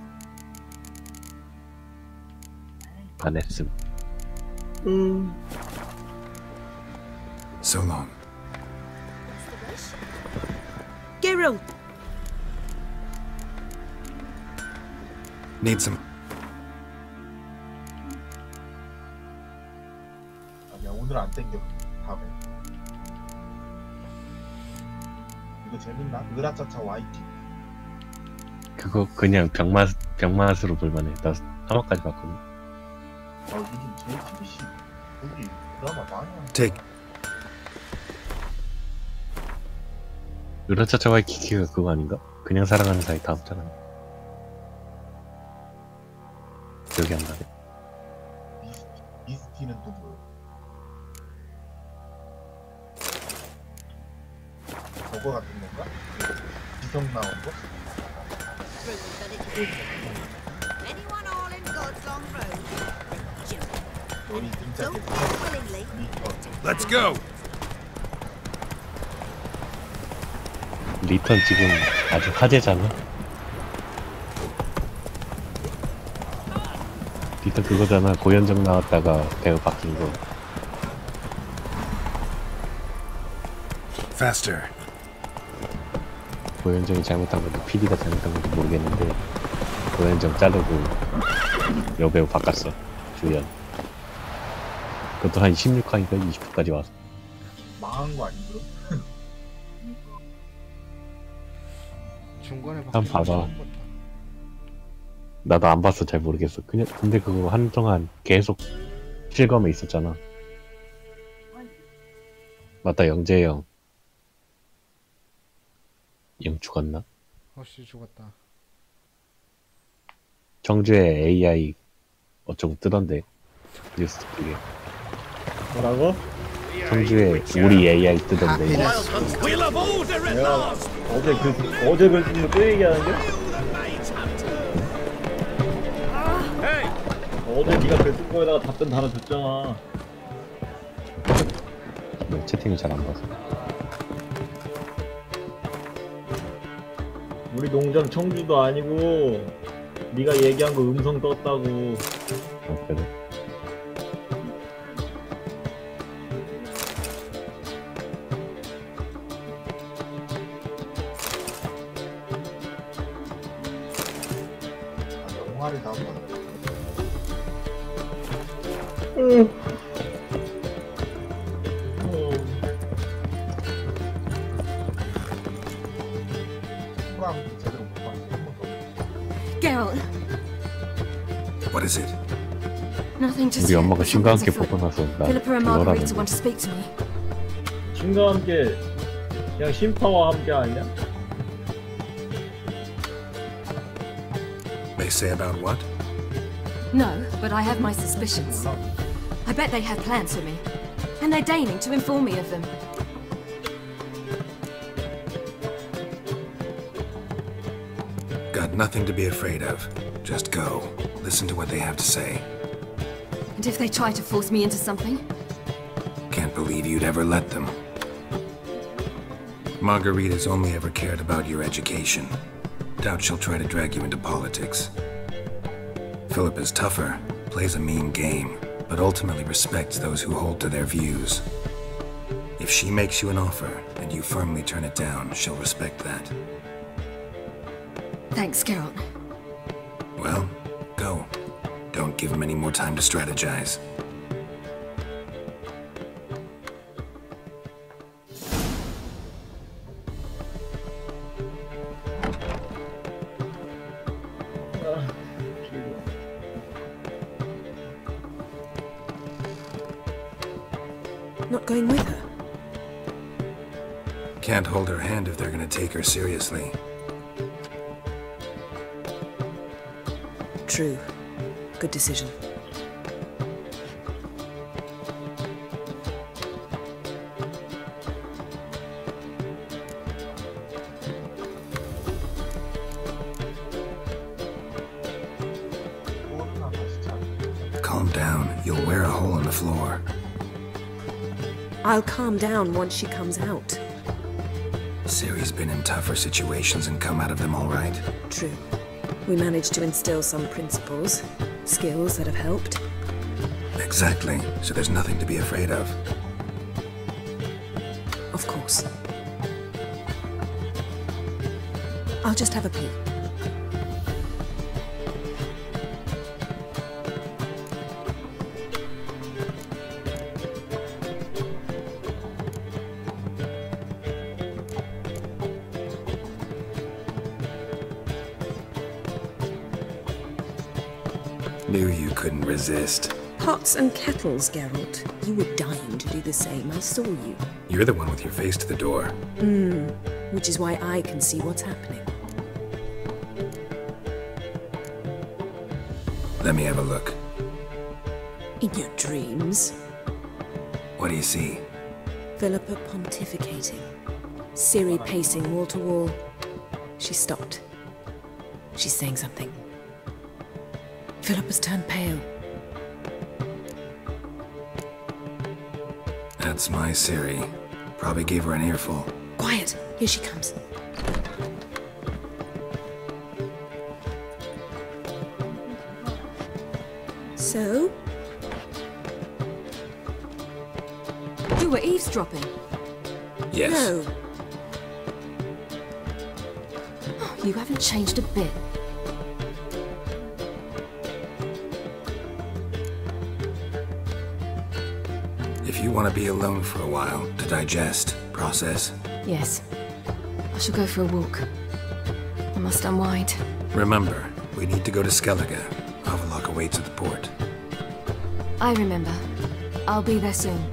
반했음. So long. Geralt! Need some. 아니야, 오늘 안 땡겨. 다음에. 이거 재밌나? 으라차차 와이키. 그거 그냥 병맛으로 볼만해. 나 3화까지 봤거든. 요즘 JTBC 거기 드라마 많이 하는. Take. 으라차차와의 키키가 그거 아닌가? 그냥 사랑하는 사이 다음잖아. 기억이 안 나네. 미스티는 또 뭐야? 저거 같은 건가? 지성 나온 거? 너희 진짜 Let's go. 리턴 지금 아주 화제잖아. 리턴 그거잖아. 고현정 나왔다가 배우 바뀐 거. Faster. 고현정이 잘못한 건지 PD가 잘못한 건지 모르겠는데 고현정 자르고 여배우 바꿨어. 주연. 그것도 한 16화인가 20화까지 와서. 망한 거 아니고? 중간에 한 봐봐. 나도 안 봤어. 잘 모르겠어. 그냥 근데 그거 한동안 계속 실검에 있었잖아. 맞다. 영재형. 영 죽었나? 허씨 죽었다. 청주에 AI 어쩌고 뜨던데 뉴스 그게. 뭐라고? 청주에 우리 AI 뜨던데. 내가 어제 글 쓴 거 또 얘기하는데? 어제 네가 글 쓴 거에다가 답변 달아줬잖아. 채팅을 잘 안 봐서. 우리 농장 청주도 아니고 네가 얘기한 거 음성 떴다고. 그래. 영화를 다 봐. Geralt, What is it? nothing just 우리 yet. 엄마가 신과 함께 Something's 보고 나서 나 Philippa and 그거라는 Margarita want to speak to me. 신과 함께 그냥 심파와 함께 아니냐? They say about what? No, but I have my suspicions. I bet they have plans for me, and they're deigning to inform me of them. Got nothing to be afraid of. Just go. Listen to what they have to say. And if they try to force me into something? Can't believe you'd ever let them. Margarita's only ever cared about your education. Doubt she'll try to drag you into politics. Philip is tougher, plays a mean game, but ultimately respects those who hold to their views. If she makes you an offer and you firmly turn it down, she'll respect that. Thanks, Geralt. Well, go. Don't give him any more time to strategize. Not going with her? Can't hold her hand if they're gonna take her seriously. True. Good decision. Calm down. You'll wear a hole in the floor. I'll calm down once she comes out. Ciri's been in tougher situations and come out of them all right. True. We managed to instill some principles, skills that have helped. Exactly. So there's nothing to be afraid of. Of course. I'll just have a peek. Knew you couldn't resist. Pots and kettles, Geralt. You were dying to do the same. I saw you. You're the one with your face to the door. Which is why I can see what's happening. Let me have a look. In your dreams. What do you see? Philippa pontificating. Ciri pacing wall to wall. She stopped. She's saying something. Philippa's turned pale. That's my Ciri. Probably gave her an earful. Quiet! Here she comes. So? You were eavesdropping? Yes. No. You haven't changed a bit. If you want to be alone for a while, to digest, process. Yes. I shall go for a walk. I must unwind. Remember, we need to go to Skellige. Avallac'h awaits at the port. I remember. I'll be there soon.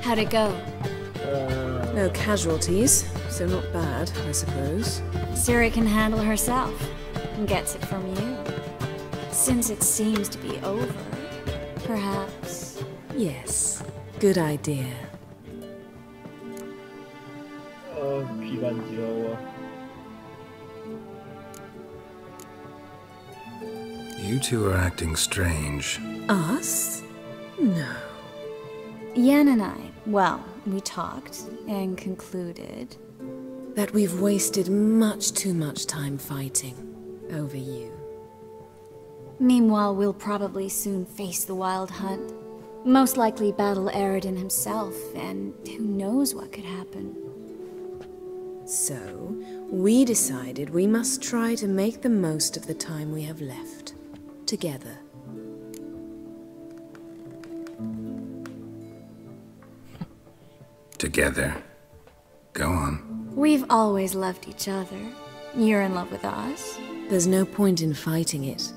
How'd it go? No casualties, so not bad, I suppose. Ciri can handle herself and gets it from you. Since it seems to be over, perhaps. Yes, good idea. 귀 간지러워. You two are acting strange. Us? No. Yen and I, well, we talked and concluded that we've wasted much too much time fighting over you. Meanwhile, we'll probably soon face the Wild Hunt. Most likely battle Aradin himself, and who knows what could happen. So, we decided we must try to make the most of the time we have left. Together. Together. Go on. We've always loved each other. You're in love with us. There's no point in fighting it.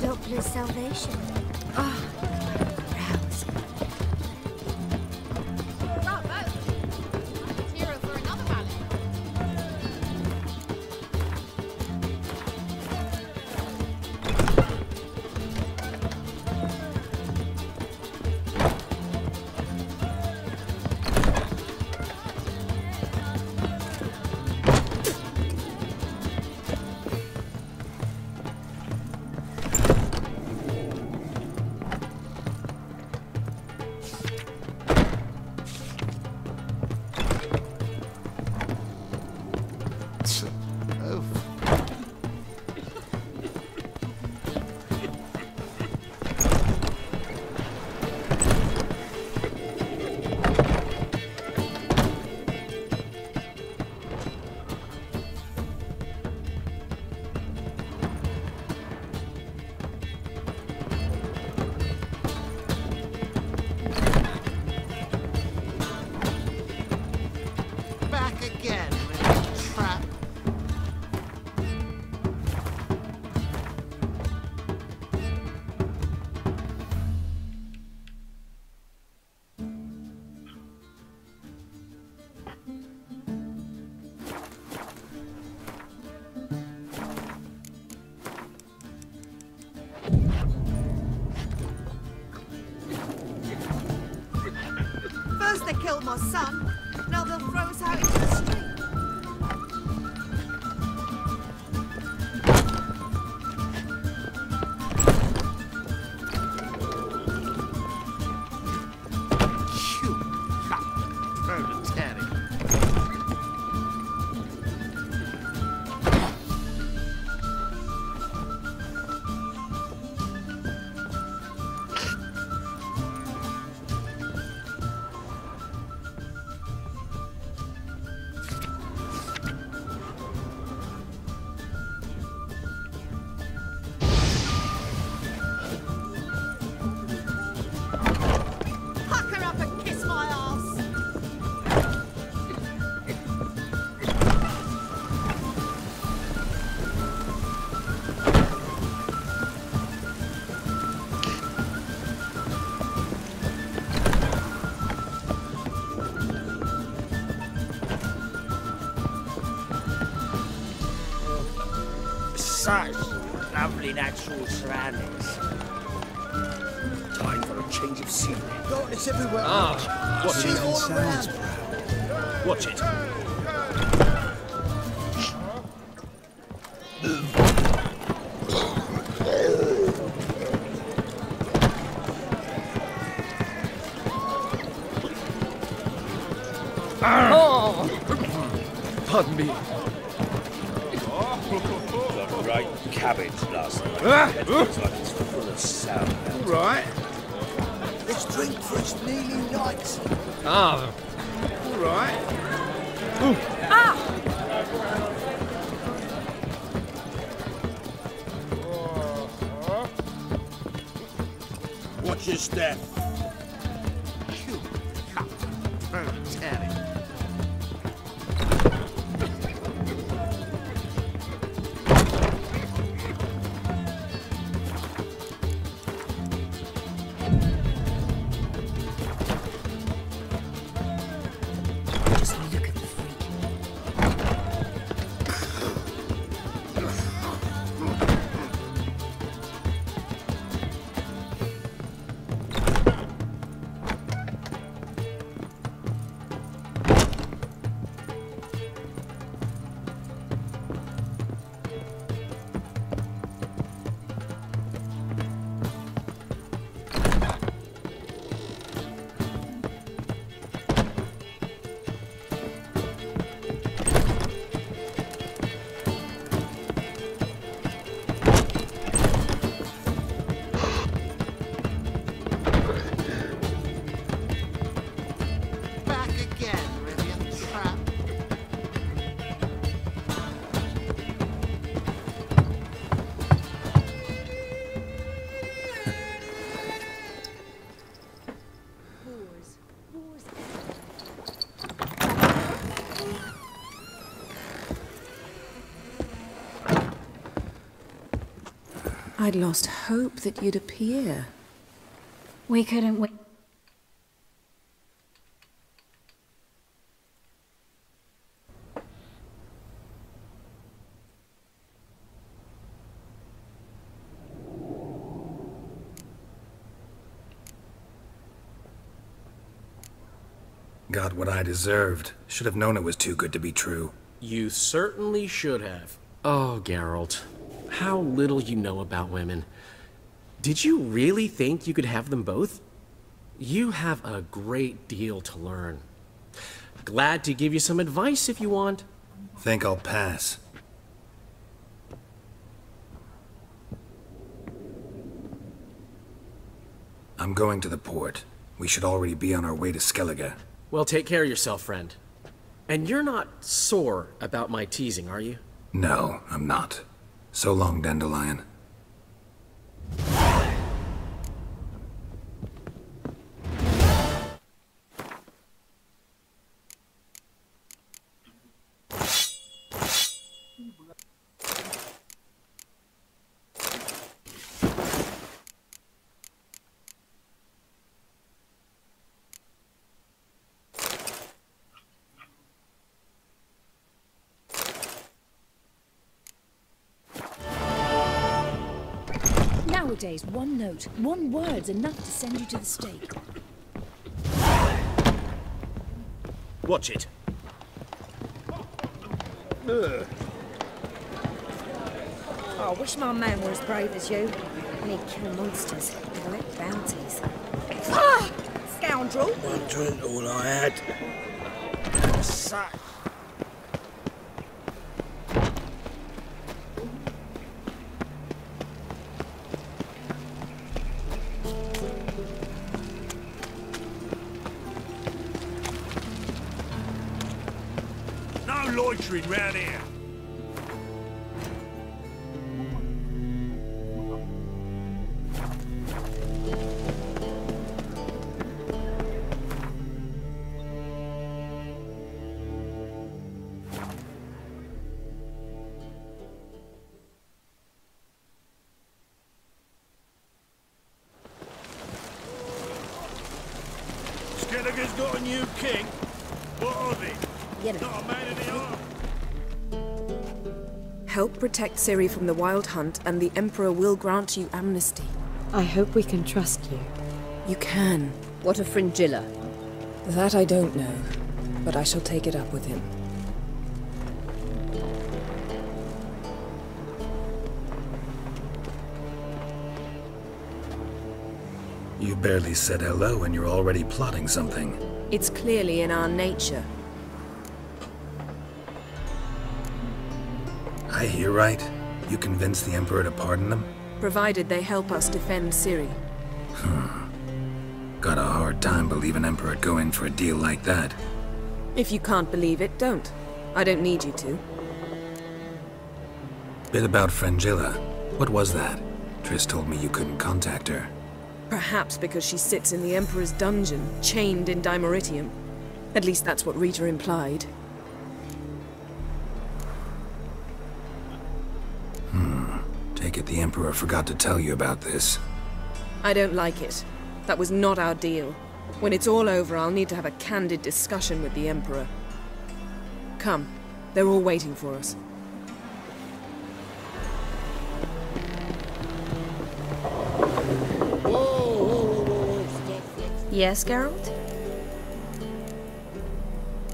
Doppler's salvation. Ah, rouse. Hero for another rally. First they killed my son, now they'll throw us out into the street. Such lovely natural surroundings. Time for a change of scenery. Darkness everywhere. Ah, watch See it. it all around. Watch it. Pardon me. Got right cabbage last night. It looks like it's full of sound. All right. Let's drink for it's nearly night. Ah, all right. Watch your step. I'd lost hope that you'd appear. We couldn't wait. Got what I deserved. Should have known it was too good to be true. You certainly should have. Oh, Geralt. How little you know about women. Did you really think you could have them both? You have a great deal to learn. Glad to give you some advice if you want. Think I'll pass. I'm going to the port. We should already be on our way to Skellige. Well, take care of yourself, friend. And you're not sore about my teasing, are you? No, I'm not. So long, Dandelion. Nowadays, one note, one word's enough to send you to the stake. Watch it. Oh, I wish my man were as brave as you. And he'd kill monsters, collect bounties. Ah! Scoundrel! One drink, all I had. Suck. Loitering round here. Skellige's got a new king. What of it? Not a man in the army. Help protect Ciri from the Wild Hunt, and the Emperor will grant you amnesty. I hope we can trust you. You can. What of Fringilla? That I don't know, but I shall take it up with him. You barely said hello and you're already plotting something. It's clearly in our nature. I hear right? You convinced the Emperor to pardon them? Provided they help us defend Ciri. Got a hard time believing Emperor'd go in for a deal like that. If you can't believe it, don't. I don't need you to. Bit about Fringilla. What was that? Triss told me you couldn't contact her. Perhaps because she sits in the Emperor's dungeon, chained in Dimeritium. At least that's what Rita implied. Take it the Emperor forgot to tell you about this. I don't like it. That was not our deal. When it's all over, I'll need to have a candid discussion with the Emperor. Come. They're all waiting for us. Yes, Geralt?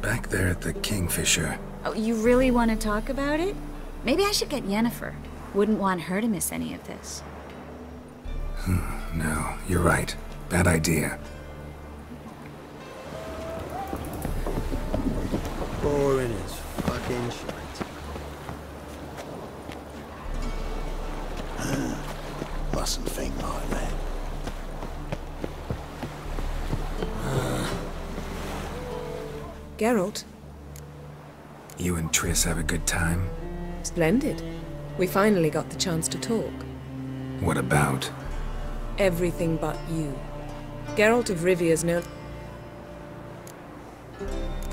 Back there at the Kingfisher. Oh, you really want to talk about it? Maybe I should get Yennefer. Wouldn't want her to miss any of this. No, you're right. Bad idea. Boring as fucking shit. Mustn't think like that. Geralt? You and Triss have a good time? Splendid. We finally got the chance to talk. What about? Everything but you. Geralt of Rivia's known...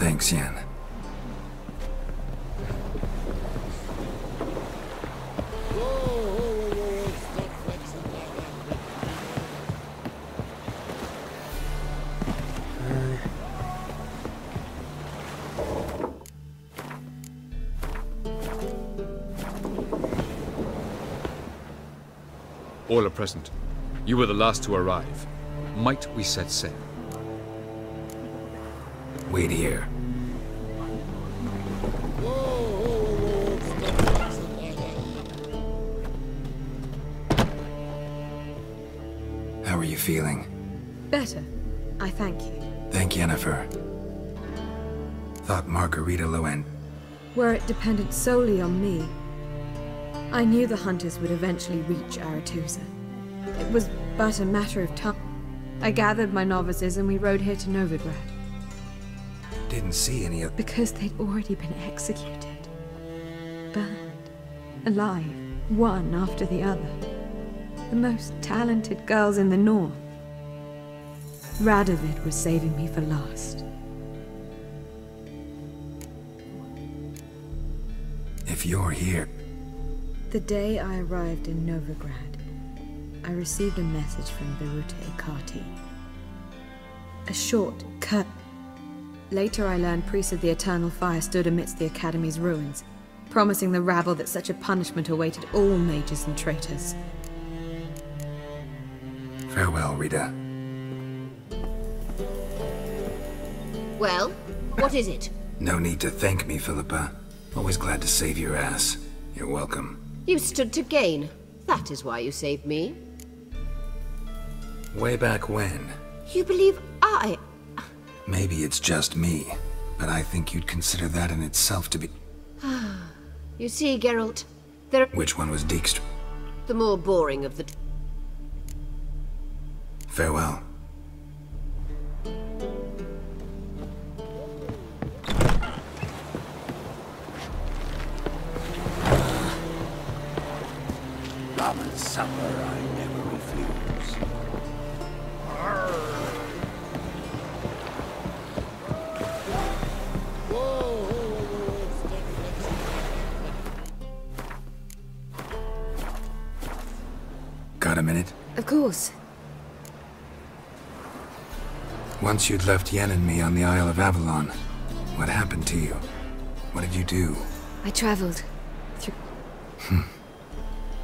Thanks, Yen. All are present. You were the last to arrive. Might we set sail? Wait here. How are you feeling? Better. I thank you. Thank Yennefer. Thought Margarita Loen. Were it dependent solely on me, I knew the hunters would eventually reach Aretusa. It was but a matter of time. I gathered my novices and we rode here to Novigrad. Didn't see any of... Because they'd already been executed. Burned. Alive. One after the other. The most talented girls in the north. Radovid was saving me for last. If you're here... The day I arrived in Novigrad, I received a message from Beruta Ikati. A short, curt... Later I learned priests of the Eternal Fire stood amidst the Academy's ruins, promising the rabble that such a punishment awaited all mages and traitors. Farewell, Rita. Well, what is it? No need to thank me, Philippa. Always glad to save your ass. You're welcome. You stood to gain. That is why you saved me. Way back when. You believe I... Maybe it's just me, but I think you'd consider that in itself to be... You see, Geralt, there... Which one was Dijkstra? The more boring of the... Farewell. Common supper I never refuse. Got a minute? Of course. Once you'd left Yen and me on the Isle of Avalon, what happened to you? What did you do? I traveled through...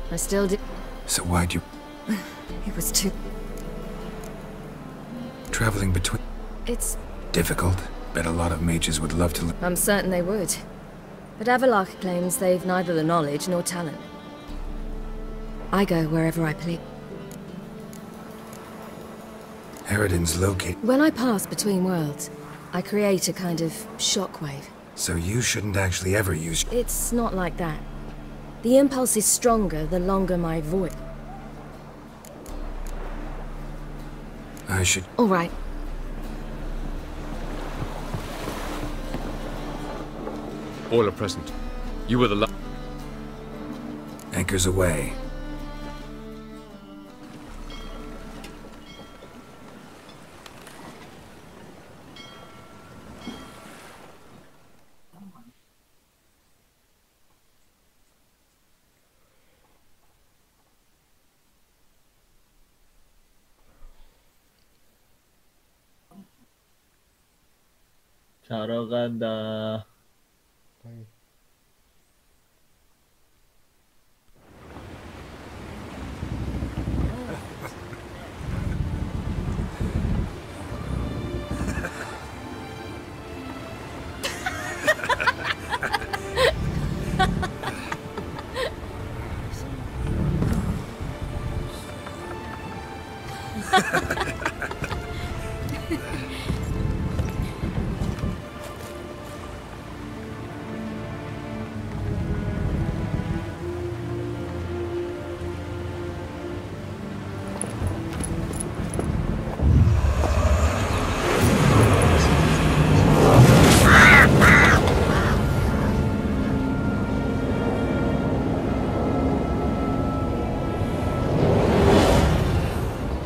I still did. So why'd you... It was too... Traveling between... It's... Difficult. Bet a lot of mages would love to... I'm certain they would. But Avalok claims they've neither the knowledge nor talent. I go wherever I please. Harridan's located... When I pass between worlds, I create a kind of shockwave. So you shouldn't actually ever use... It's not like that. The impulse is stronger the longer my voice. I should... All right. All are present. You were the last... Anchors away. 자러 간다.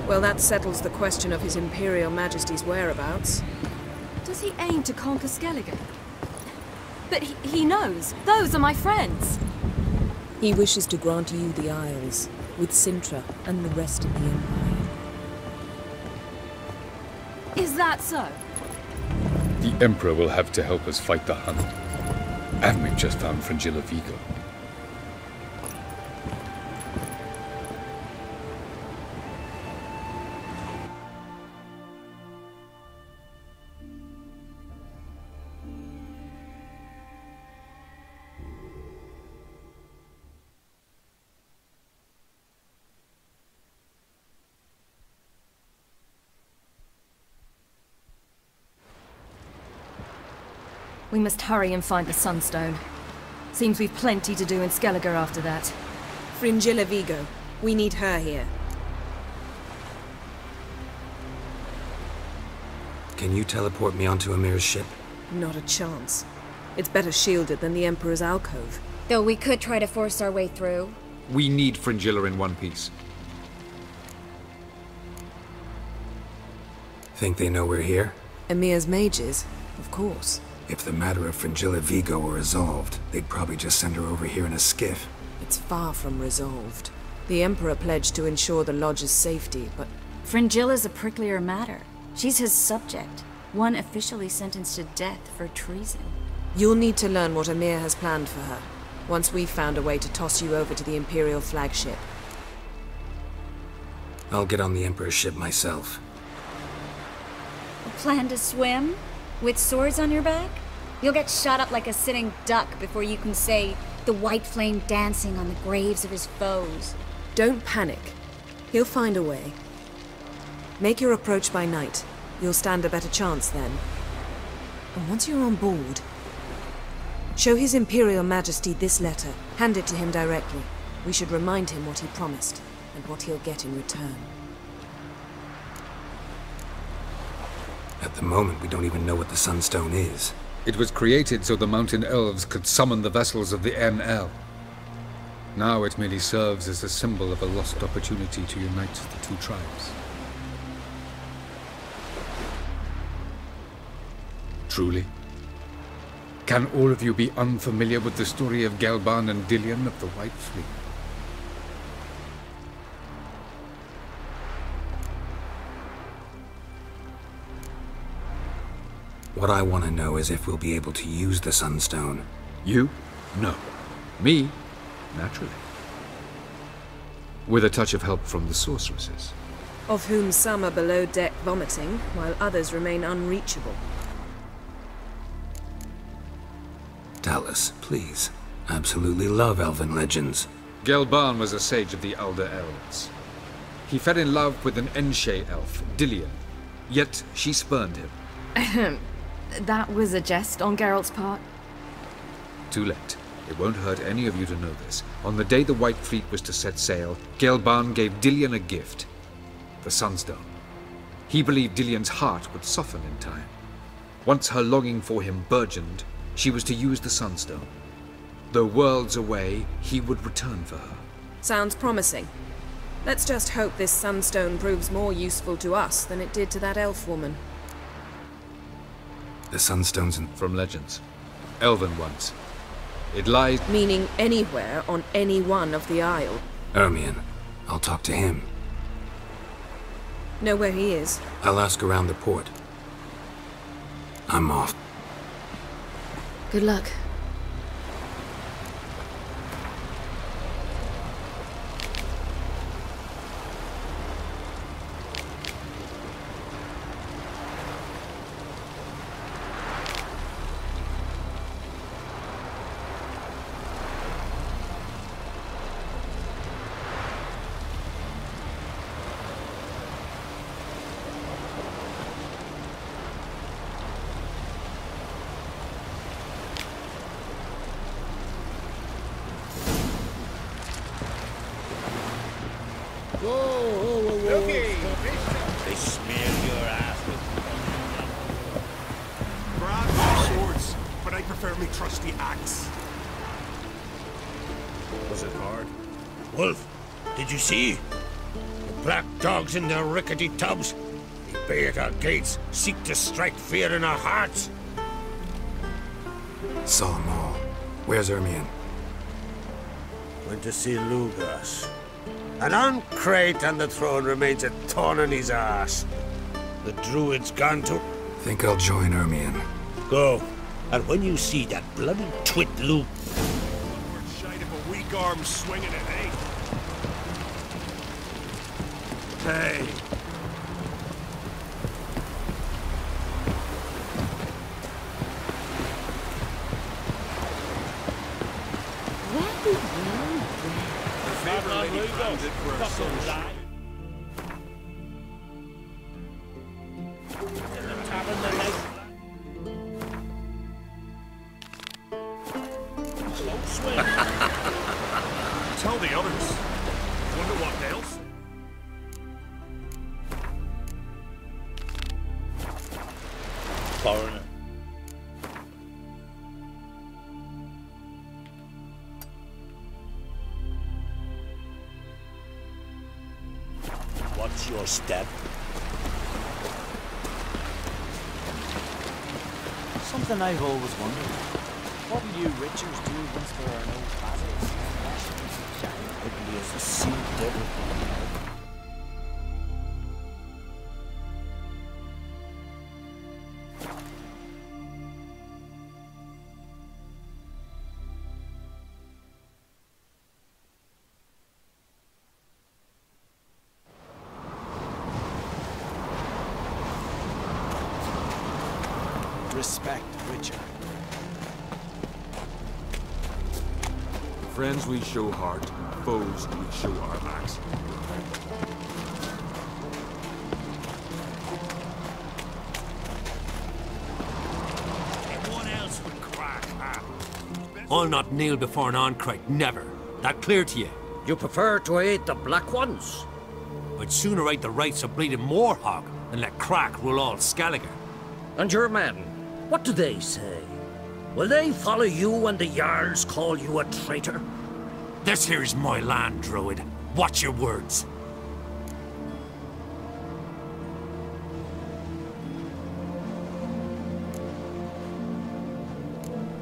Well, that settles the question of His Imperial Majesty's whereabouts. Does he aim to conquer Skellige? But he knows. Those are my friends. He wishes to grant you the Isles, with Sintra and the rest of the Empire. Is that so? The Emperor will have to help us fight the Hun. And we've just found Fringilla Vigo. We must hurry and find the Sunstone. Seems we've plenty to do in Skellige after that. Fringilla Vigo. We need her here. Can you teleport me onto Amir's ship? Not a chance. It's better shielded than the Emperor's alcove. Though we could try to force our way through. We need Fringilla in one piece. Think they know we're here? Emir's mages? Of course. If the matter of Fringilla Vigo were resolved, they'd probably just send her over here in a skiff. It's far from resolved. The Emperor pledged to ensure the Lodge's safety, but... Fringilla's a pricklier matter. She's his subject, one officially sentenced to death for treason. You'll need to learn what Emir has planned for her, once we've found a way to toss you over to the Imperial flagship. I'll get on the Emperor's ship myself. Plan to swim? With swords on your back? You'll get shot up like a sitting duck before you can say the white flame dancing on the graves of his foes. Don't panic. He'll find a way. Make your approach by night. You'll stand a better chance then. And once you're on board, show His Imperial Majesty this letter. Hand it to him directly. We should remind him what he promised, and what he'll get in return. At the moment, we don't even know what the Sunstone is. It was created so the Mountain Elves could summon the vessels of the NL. Now it merely serves as a symbol of a lost opportunity to unite the two tribes. Truly? Can all of you be unfamiliar with the story of Gelban and Dillion of the White Fleet? What I want to know is if we'll be able to use the Sunstone. You? No. Me? Naturally. With a touch of help from the sorceresses. Of whom some are below deck vomiting, while others remain unreachable. Tell us, please. I absolutely love elven legends. Gelban was a sage of the Elder Elves. He fell in love with an Enshe elf, Dillion, yet she spurned him. That was a jest on Geralt's part. Too late. It won't hurt any of you to know this. On the day the White Fleet was to set sail, Gelban gave Dillion a gift. The Sunstone. He believed Dillion's heart would soften in time. Once her longing for him burgeoned, she was to use the Sunstone. Though worlds away, he would return for her. Sounds promising. Let's just hope this Sunstone proves more useful to us than it did to that elf woman. The Sunstone's from legends. Elven ones. It lies... Meaning anywhere on any one of the Isle. Ermion. I'll talk to him. Know where he is? I'll ask around the port. I'm off. Good luck. They smear your ass with... Grab your swords, but I prefer me trusty axe. Was it hard? Wolf, did you see? The black dogs in their rickety tubs? You bay at our gates, seek to strike fear in our hearts. Saw 'em all. Where's Ermion? Went to see Lugas. And on Crate on the throne remains a thorn in his arse. The druid's gone to... Think I'll join Ermion. Go. And when you see that bloody twit Luke... We're shite of a weak arm swinging it, eh? Hey. Tell the others. Wonder what else? Foreigner. What's your step? Something I've always wondered. What will you Richards do once there are no battles? Ugly as the sea devil. Respect, Witcher. Friends we show heart, foes we show our backs. Everyone else would crack, huh? I'll not kneel before an Oncrite, never. That clear to you? You prefer to aid the Black Ones? I'd sooner aid the rights of bleeding Moorhog than let crack rule all Skellige. And your men, what do they say? Will they follow you when the Jarls call you a traitor? This here's my land, Druid. Watch your words.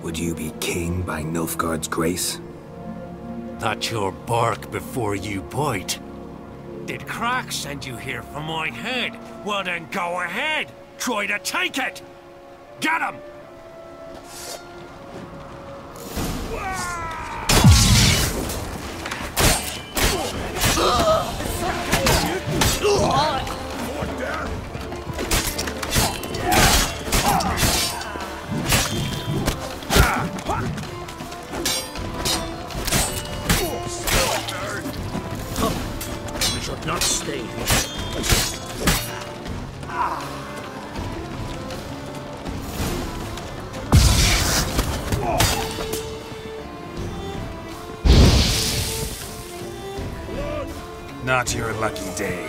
Would you be king by Nilfgaard's grace? That's your bark before you bite. Did Crack send you here for my head? Well then go ahead! Try to take it! Get him! We should not stay here. Not your lucky day.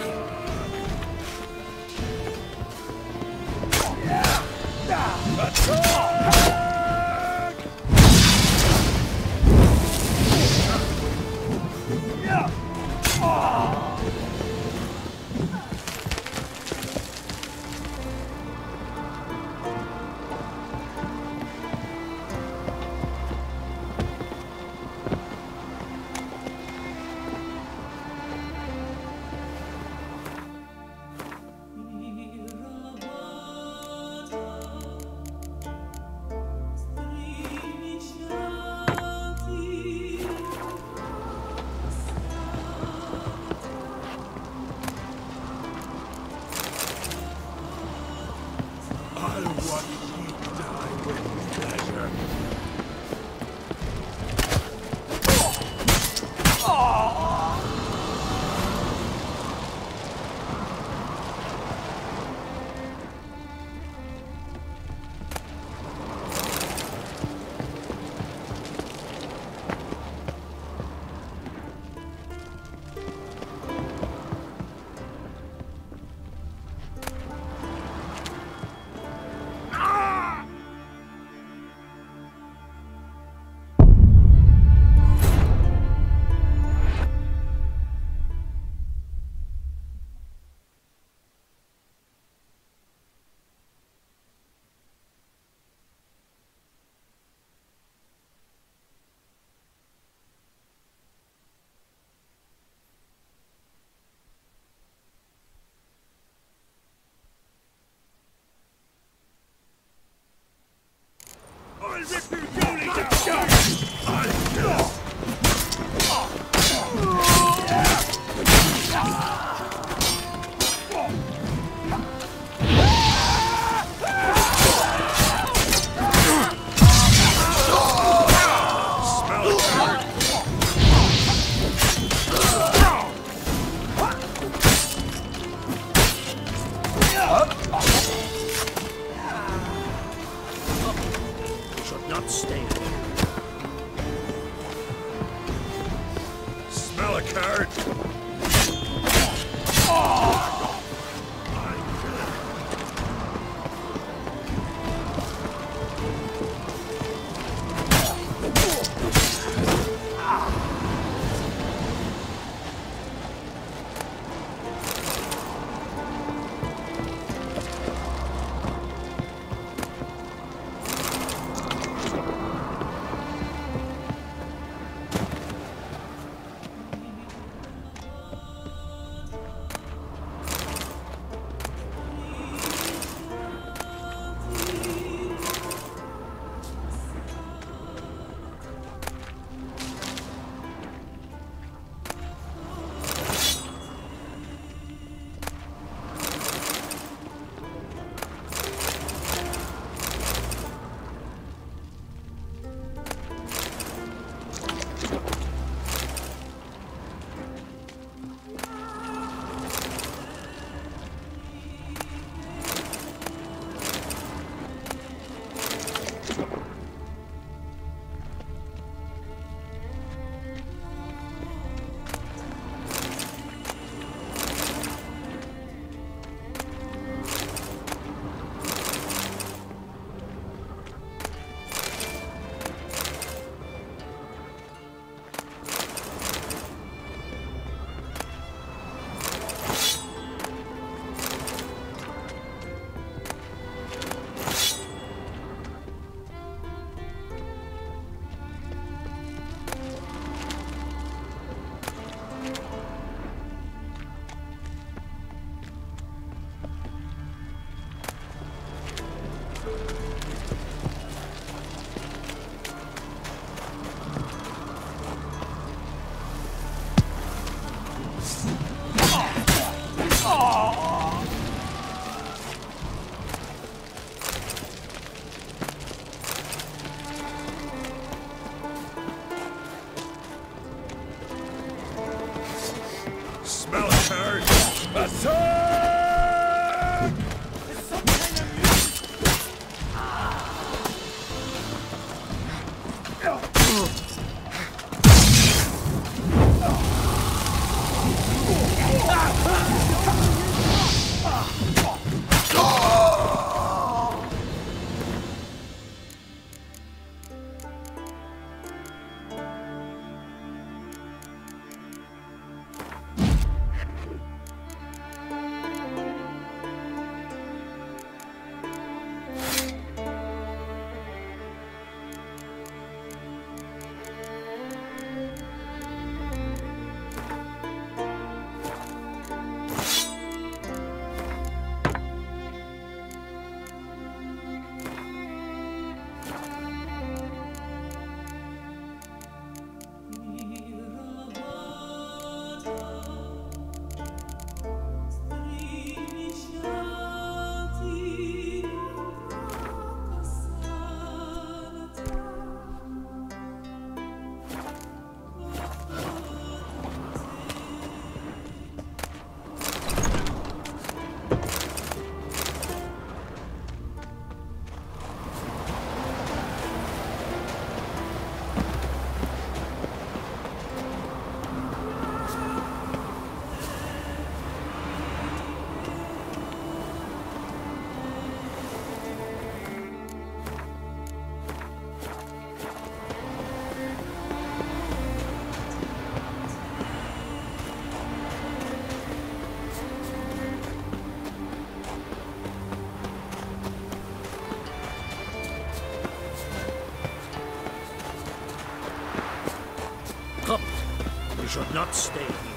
should not stay here.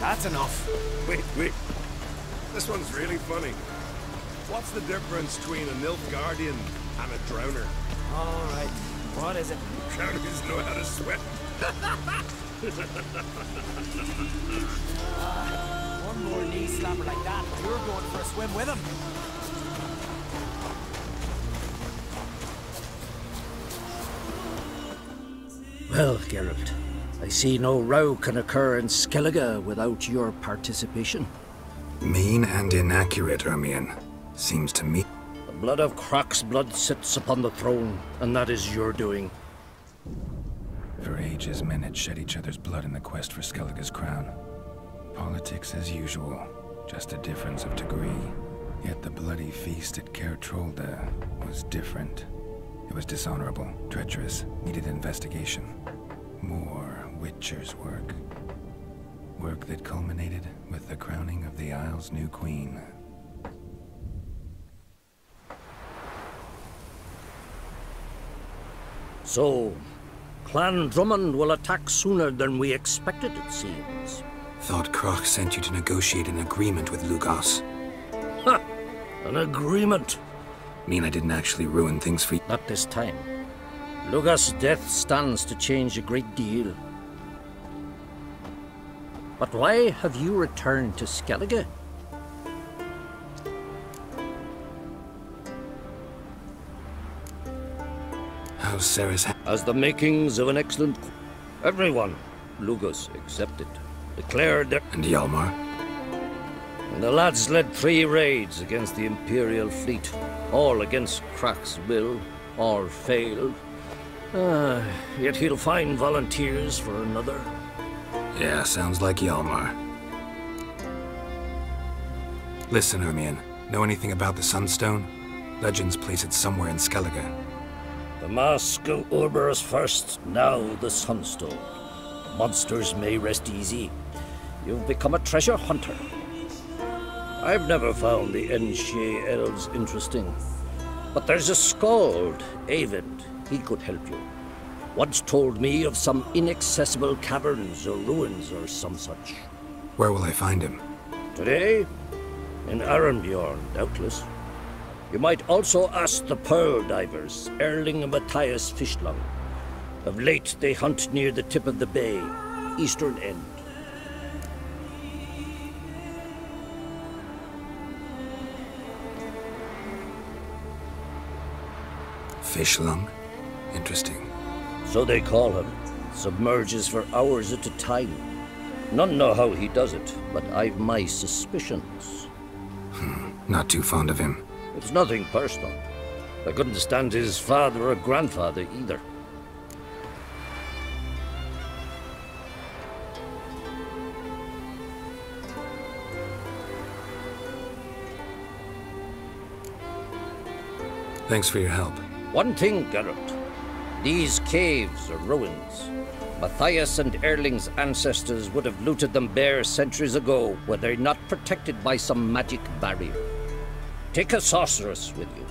That's enough. Wait. This one's really funny. What's the difference between a Nilfgaardian and a drowner? All right. What is it? Drowners know how to swim. One more knee slapper like that, you're going for a swim with him. Well, Geralt, I see no row can occur in Skellige without your participation. Mean and inaccurate, Ermion. Seems to me. The blood of Croc's blood sits upon the throne, and that is your doing. For ages, men had shed each other's blood in the quest for Skellige's crown. Politics as usual, just a difference of degree. Yet the bloody feast at Caer Trolda was different. It was dishonorable, treacherous, needed investigation. More Witcher's work. Work that culminated with the crowning of the Isle's new queen. So, Clan Drummond will attack sooner than we expected, it seems. Thought Croc sent you to negotiate an agreement with Lugos. Ha! An agreement? Mean I didn't actually ruin things for you? Not this time. Lugos' death stands to change a great deal. But why have you returned to Skellige? How's Sarah's As the makings of an excellent... Everyone, Lugos excepted, declared their... And Hjalmar? And the lads led 3 raids against the Imperial fleet, all against Croc's will, all failed. Yet he'll find volunteers for another. Yeah, sounds like Hjalmar. Listen, Ermion, know anything about the Sunstone? Legends place it somewhere in Skellige. The Mask of Urberus first, now the Sunstone. Monsters may rest easy. You've become a treasure hunter. I've never found the Enshe elves interesting. But there's a skald, Avind. He could help you. Once told me of some inaccessible caverns or ruins or some such. Where will I find him? Today? In Arenbjorn, doubtless. You might also ask the pearl divers, Erling and Matthias Fischlung. Of late, they hunt near the tip of the bay, eastern end. Fischlung? Interesting. So they call him. Submerges for hours at a time. None know how he does it, but I've my suspicions. Not too fond of him. It's nothing personal. I couldn't stand his father or grandfather either. Thanks for your help. One thing, Geralt. These caves are ruins. Matthias and Erling's ancestors would have looted them bare centuries ago were they not protected by some magic barrier. Take a sorceress with you.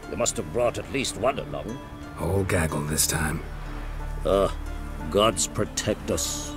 You must have brought at least one along. Whole gaggle this time. Gods protect us.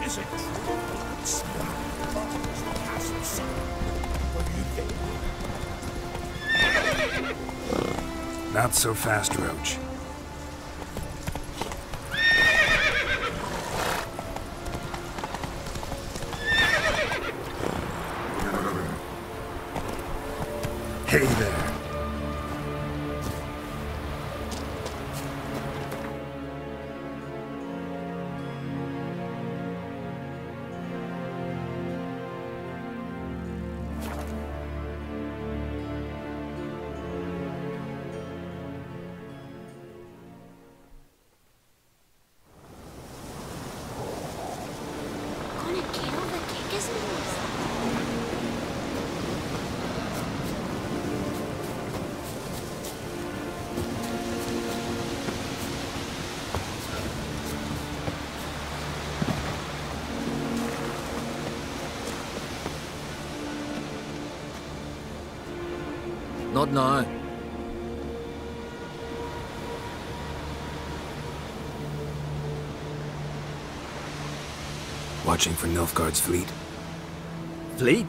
Is it true? What do you think? Not so fast, Roach. Hey there. Gonna kill the kickers, Not now. Watching for Nilfgaard's fleet? Fleet?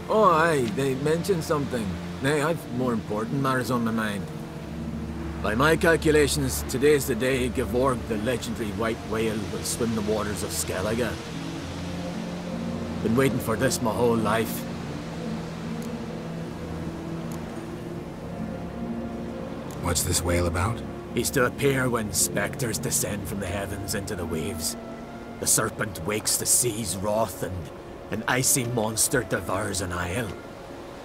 Oh, aye, they mentioned something. Nay, I've more important matters on my mind. By my calculations, today's the day Gevorg, the legendary white whale, will swim the waters of Skellige. Been waiting for this my whole life. What's this whale about? He's to appear when spectres descend from the heavens into the waves. The serpent wakes the sea's wrath, and an icy monster devours an isle.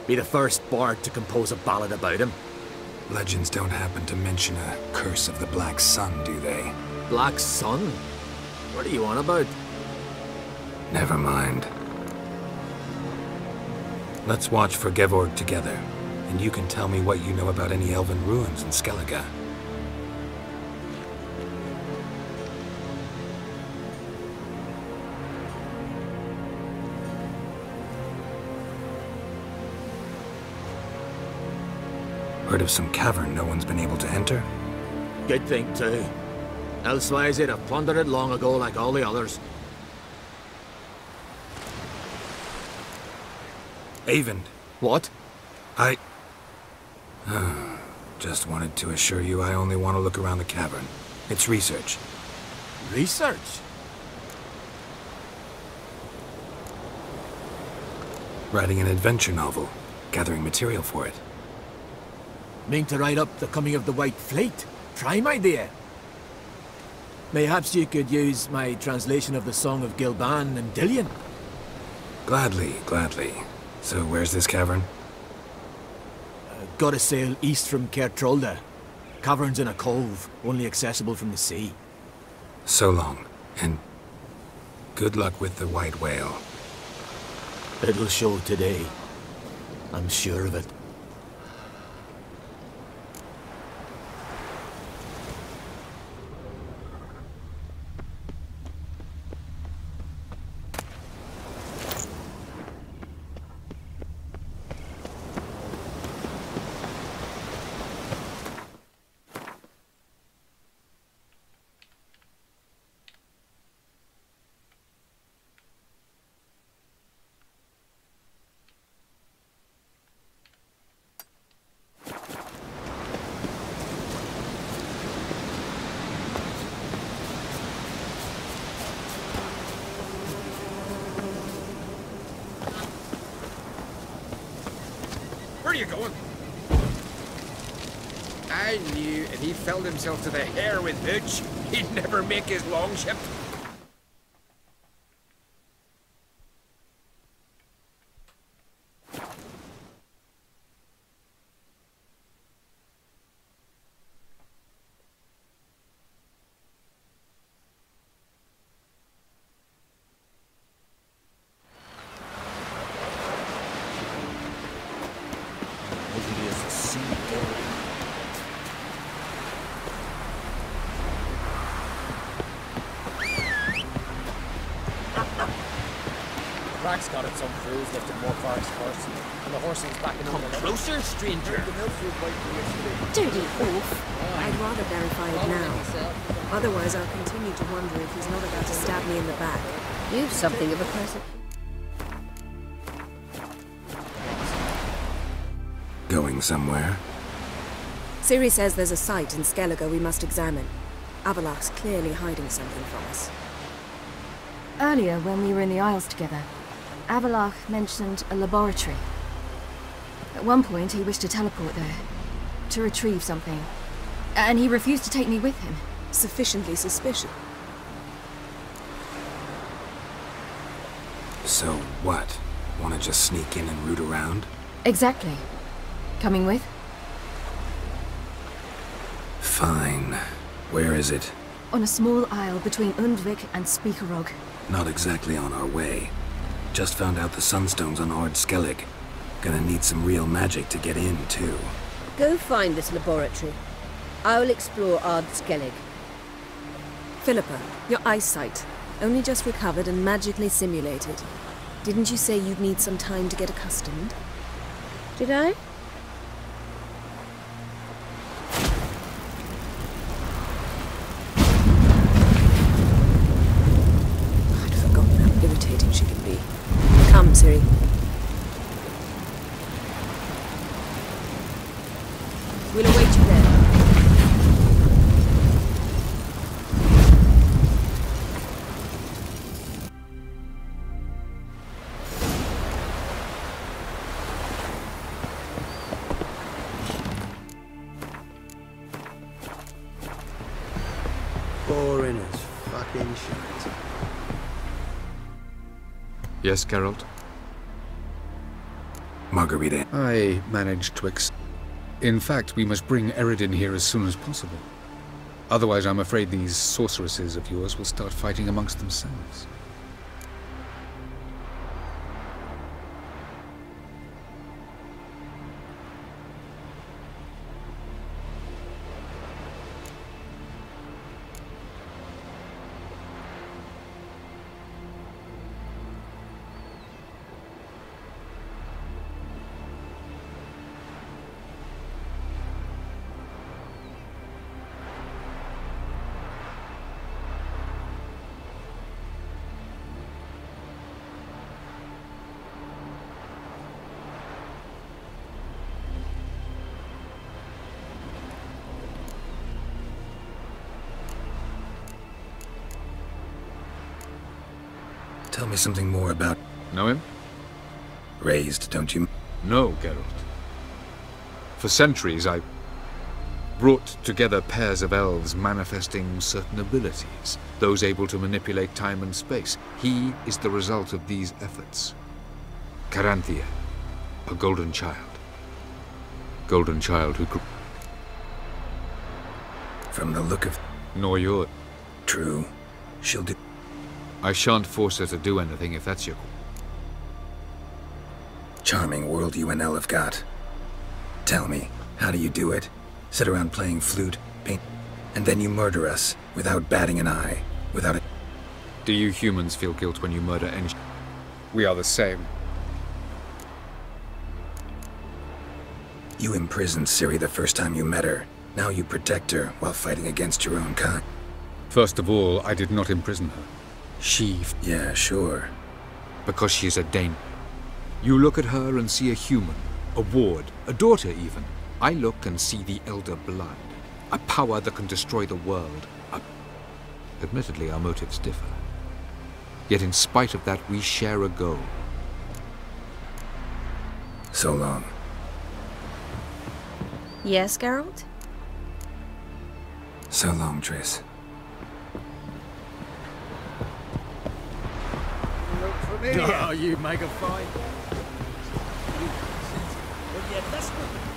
Be the first bard to compose a ballad about him. Legends don't happen to mention a curse of the Black Sun, do they? Black Sun? What are you on about? Never mind. Let's watch for Gevorg together, and you can tell me what you know about any elven ruins in Skellige. Heard of some cavern no one's been able to enter? Good thing, too. Elsewise, they'd have plundered it long ago like all the others. Avend. What? I... just wanted to assure you I only want to look around the cavern. It's research. Research? Writing an adventure novel. Gathering material for it. Mean to write up the coming of the White Fleet? Prime idea. Mayhaps you could use my translation of the Song of Gilban and Dillion? Gladly, gladly. So where's this cavern? Gotta sail east from Kertrolda. Cavern's in a cove, only accessible from the sea. So long, and good luck with the white whale. It'll show today. I'm sure of it. Where are you going? I knew if he filled himself to the hair with hooch, he'd never make his longship. Rack's got its own crews lifting more forest first, and the horsing's backing up. Come closer, stranger. Dirty wolf. I'd rather verify it now. Otherwise, I'll continue to wonder if he's not about to stab me in the back. You've something of a present. Going somewhere? Ciri says there's a site in Skellige we must examine. Avalach's clearly hiding something from us. Earlier, when we were in the Isles together, Avalach mentioned a laboratory. At one point, he wished to teleport there, to retrieve something. And he refused to take me with him. Sufficiently suspicious. So what? Want to just sneak in and root around? Exactly. Coming with? Fine. Where is it? On a small isle between Undvik and Speakerog. Not exactly on our way. Just found out the Sunstone's on Ard Skellig. Gonna need some real magic to get in, too. Go find this laboratory. I'll explore Ard Skellig. Philippa, your eyesight. Only just recovered and magically simulated. Didn't you say you'd need some time to get accustomed? Did I? I'd forgotten how irritating she can be. Come, Ciri. We'll await you there. Boring as fucking shit. Yes, Geralt? Margarita. I managed to In fact, we must bring Eredin here as soon as possible. Otherwise, I'm afraid these sorceresses of yours will start fighting amongst themselves. Tell me something more about... Know him? Raised, don't you? No, Geralt. For centuries, I brought together pairs of elves manifesting certain abilities, those able to manipulate time and space. He is the result of these efforts. Caranthea, a golden child. Golden child who grew... From the look of... Nor your... True. She'll do... I shan't force her to do anything if that's your... Charming world you and Elle have got. Tell me, how do you do it? Sit around playing flute, paint, and then you murder us without batting an eye, without a... Do you humans feel guilt when you murder engines? We are the same. You imprisoned Ciri the first time you met her. Now you protect her while fighting against your own kind. First of all, I did not imprison her. She... Yeah, sure. Because she is a Dane. You look at her and see a human, a ward, a daughter even. I look and see the Elder Blood, a power that can destroy the world. Admittedly, our motives differ. Yet in spite of that, we share a goal. So long. Yes, Geralt? So long, Triss. Look for me. Oh, you make a fight. Will you listen?